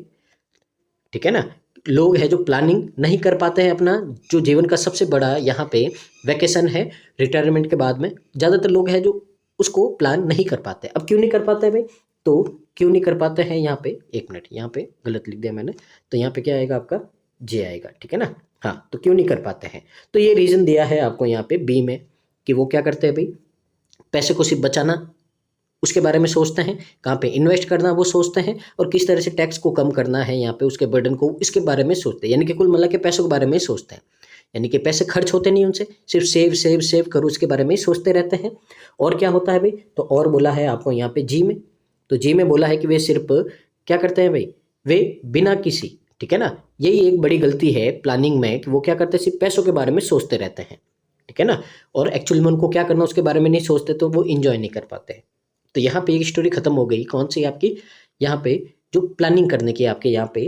ठीक है ना। लोग है जो प्लानिंग नहीं कर पाते हैं अपना, जो जीवन का सबसे बड़ा यहाँ पे वैकेशन है रिटायरमेंट के बाद में, ज़्यादातर लोग हैं जो उसको प्लान नहीं कर पाते। अब क्यों नहीं कर पाते भाई, तो क्यों नहीं कर पाते हैं यहाँ पे, एक मिनट यहाँ पे गलत लिख दिया मैंने, तो यहाँ पे क्या आएगा आपका, जे आएगा, ठीक है ना। हाँ, तो क्यों नहीं कर पाते हैं, तो ये रीज़न दिया है आपको यहाँ पे बी में, कि वो क्या करते हैं भाई, पैसे को सिर्फ बचाना उसके बारे में सोचते हैं, कहाँ पे इन्वेस्ट करना वो सोचते हैं, और किस तरह से टैक्स को कम करना है यहाँ पे उसके बर्डन को, इसके बारे में सोचते हैं। यानी कि कुल मिला के पैसों के बारे में ही सोचते हैं, यानी कि पैसे खर्च होते नहीं उनसे, सिर्फ सेव सेव सेव करो उसके बारे में ही सोचते रहते हैं। और क्या होता है भाई, तो और बोला है आपको यहाँ पे जी में, तो जी में बोला है कि वे सिर्फ क्या करते हैं भाई, वे बिना किसी, ठीक है ना, यही एक बड़ी गलती है प्लानिंग में कि वो क्या करते हैं, सिर्फ पैसों के बारे में सोचते रहते हैं, ठीक है ना, और एक्चुअली में उनको क्या करना उसके बारे में नहीं सोचते, तो वो इंजॉय नहीं कर पाते हैं। तो यहाँ पे एक स्टोरी खत्म हो गई, कौन सी आपकी, यहाँ पे जो प्लानिंग करने की आपके यहाँ पे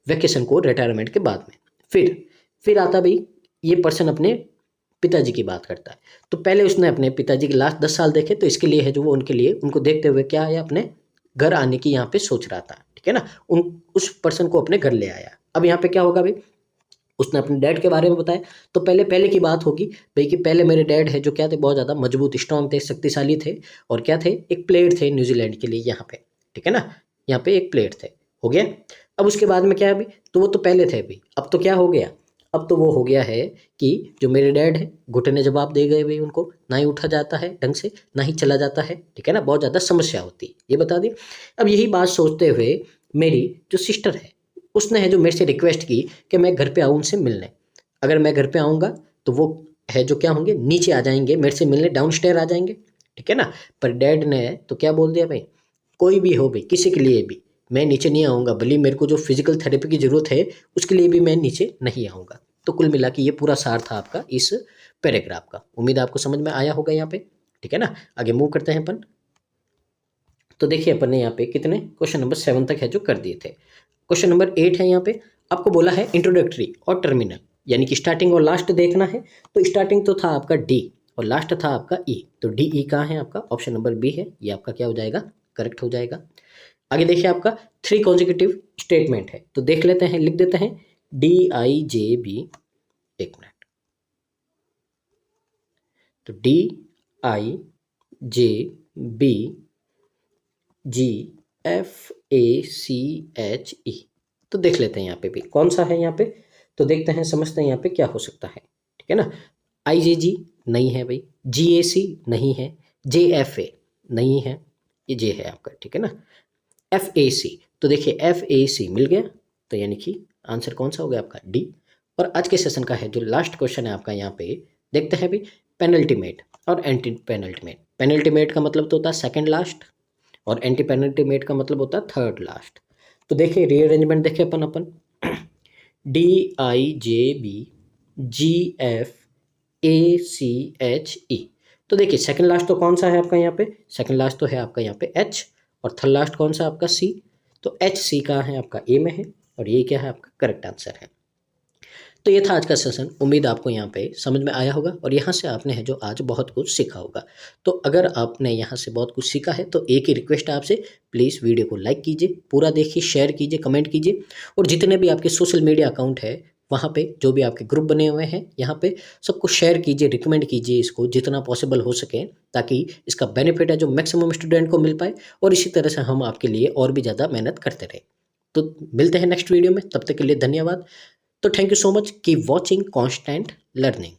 वैकेशन को रिटायरमेंट के बाद में। फिर आता भाई ये पर्सन अपने पिताजी की बात करता है। तो पहले उसने अपने पिताजी के लास्ट 10 साल देखे, तो इसके लिए है जो वो उनके लिए उनको देखते हुए क्या है, अपने घर आने की यहाँ पे सोच रहा था, ठीक है ना, उस पर्सन को अपने घर ले आया। अब यहाँ पे क्या होगा भाई, उसने अपने डैड के बारे में बताया। तो पहले की बात होगी भाई कि पहले मेरे डैड है जो क्या थे, बहुत ज़्यादा मजबूत स्ट्रॉन्ग थे, शक्तिशाली थे, और क्या थे, एक प्लेयर थे न्यूजीलैंड के लिए यहाँ पे, ठीक है ना, यहाँ पे एक प्लेयर थे, हो गया। अब उसके बाद में क्या है भाई, तो वो तो पहले थे भाई, अब तो क्या हो गया, अब तो वो हो गया है कि जो मेरे डैड है घुटने जवाब दे गए भाई, उनको ना ही उठा जाता है ढंग से, ना ही चला जाता है, ठीक है ना, बहुत ज़्यादा समस्या होती है, ये बता दें। अब यही बात सोचते हुए मेरी जो सिस्टर है उसने है जो मेरे से रिक्वेस्ट की कि मैं घर पे आऊँ उनसे मिलने। अगर मैं घर पे आऊँगा तो वो है जो क्या होंगे, नीचे आ जाएंगे मेरे से मिलने, डाउन स्टेयर आ जाएंगे, ठीक है ना। पर डैड ने तो क्या बोल दिया भाई, कोई भी हो भाई, किसी के लिए भी मैं नीचे नहीं आऊँगा, भले मेरे को जो फिजिकल थेरेपी की ज़रूरत है उसके लिए भी मैं नीचे नहीं आऊँगा। तो कुल मिला के ये पूरा सार था आपका इस पैराग्राफ का। उम्मीद आपको समझ में आया होगा यहाँ पे, ठीक है ना। आगे मूव करते हैं अपन। तो देखिए अपन ने यहाँ पे कितने क्वेश्चन नंबर 7 तक है जो कर दिए थे। क्वेश्चन नंबर 8 है यहाँ पे, आपको बोला है इंट्रोडक्टरी और टर्मिनल, यानी कि स्टार्टिंग और लास्ट देखना है। तो स्टार्टिंग तो था आपका डी और लास्ट था आपका ई, तो डी ई कहाँ है आपका, ऑप्शन नंबर बी है, ये आपका क्या हो जाएगा, करेक्ट हो जाएगा। आगे देखिए आपका 3 कॉन्जिक्यूटिव स्टेटमेंट है, तो देख लेते हैं, लिख देते हैं डी आई जे बी, एक मिनट, तो D I J B G F A C H E, तो देख लेते हैं यहाँ पे भी कौन सा है यहाँ पे, तो देखते हैं समझते हैं यहाँ पे क्या हो सकता है, ठीक है ना। आई जे जी नहीं है भाई, जी ए सी नहीं है, जे एफ ए नहीं है, ये जे है आपका, ठीक है ना। एफ ए सी, तो देखिए एफ ए सी मिल गया, तो यानी कि आंसर कौन सा हो गया आपका, डी। और आज के सेशन का है जो लास्ट क्वेश्चन है आपका यहाँ पे, देखते हैं भाई पेनल्टीमेट और एंटी पेनल्टीमेट। पेनल्टीमेट का मतलब तो होता है सेकंड लास्ट और एंटी पेनल्टीमेट का मतलब होता है थर्ड लास्ट। तो देखिए रीअरेंजमेंट देखिए अपन D I J B G F A C H E, तो देखिए सेकंड लास्ट तो कौन सा है आपका यहाँ पे, सेकंड लास्ट तो है आपका यहाँ पे एच, और थर्ड लास्ट कौन सा आपका सी, तो एच सी कहाँ है आपका ए में है, और ये क्या है आपका करेक्ट आंसर है। तो ये था आज का सेशन, उम्मीद आपको यहाँ पे समझ में आया होगा और यहाँ से आपने है जो आज बहुत कुछ सीखा होगा। तो अगर आपने यहाँ से बहुत कुछ सीखा है तो एक ही रिक्वेस्ट है आपसे, प्लीज़ वीडियो को लाइक कीजिए, पूरा देखिए, शेयर कीजिए, कमेंट कीजिए, और जितने भी आपके सोशल मीडिया अकाउंट है वहाँ पे जो भी आपके ग्रुप बने हुए हैं यहाँ पे सबको शेयर कीजिए, रिकमेंड कीजिए इसको जितना पॉसिबल हो सके, ताकि इसका बेनिफिट है जो मैक्सिमम स्टूडेंट को मिल पाए, और इसी तरह से हम आपके लिए और भी ज़्यादा मेहनत करते रहे। तो मिलते हैं नेक्स्ट वीडियो में, तब तक के लिए धन्यवाद। तो thank you so much, keep watching constant learning.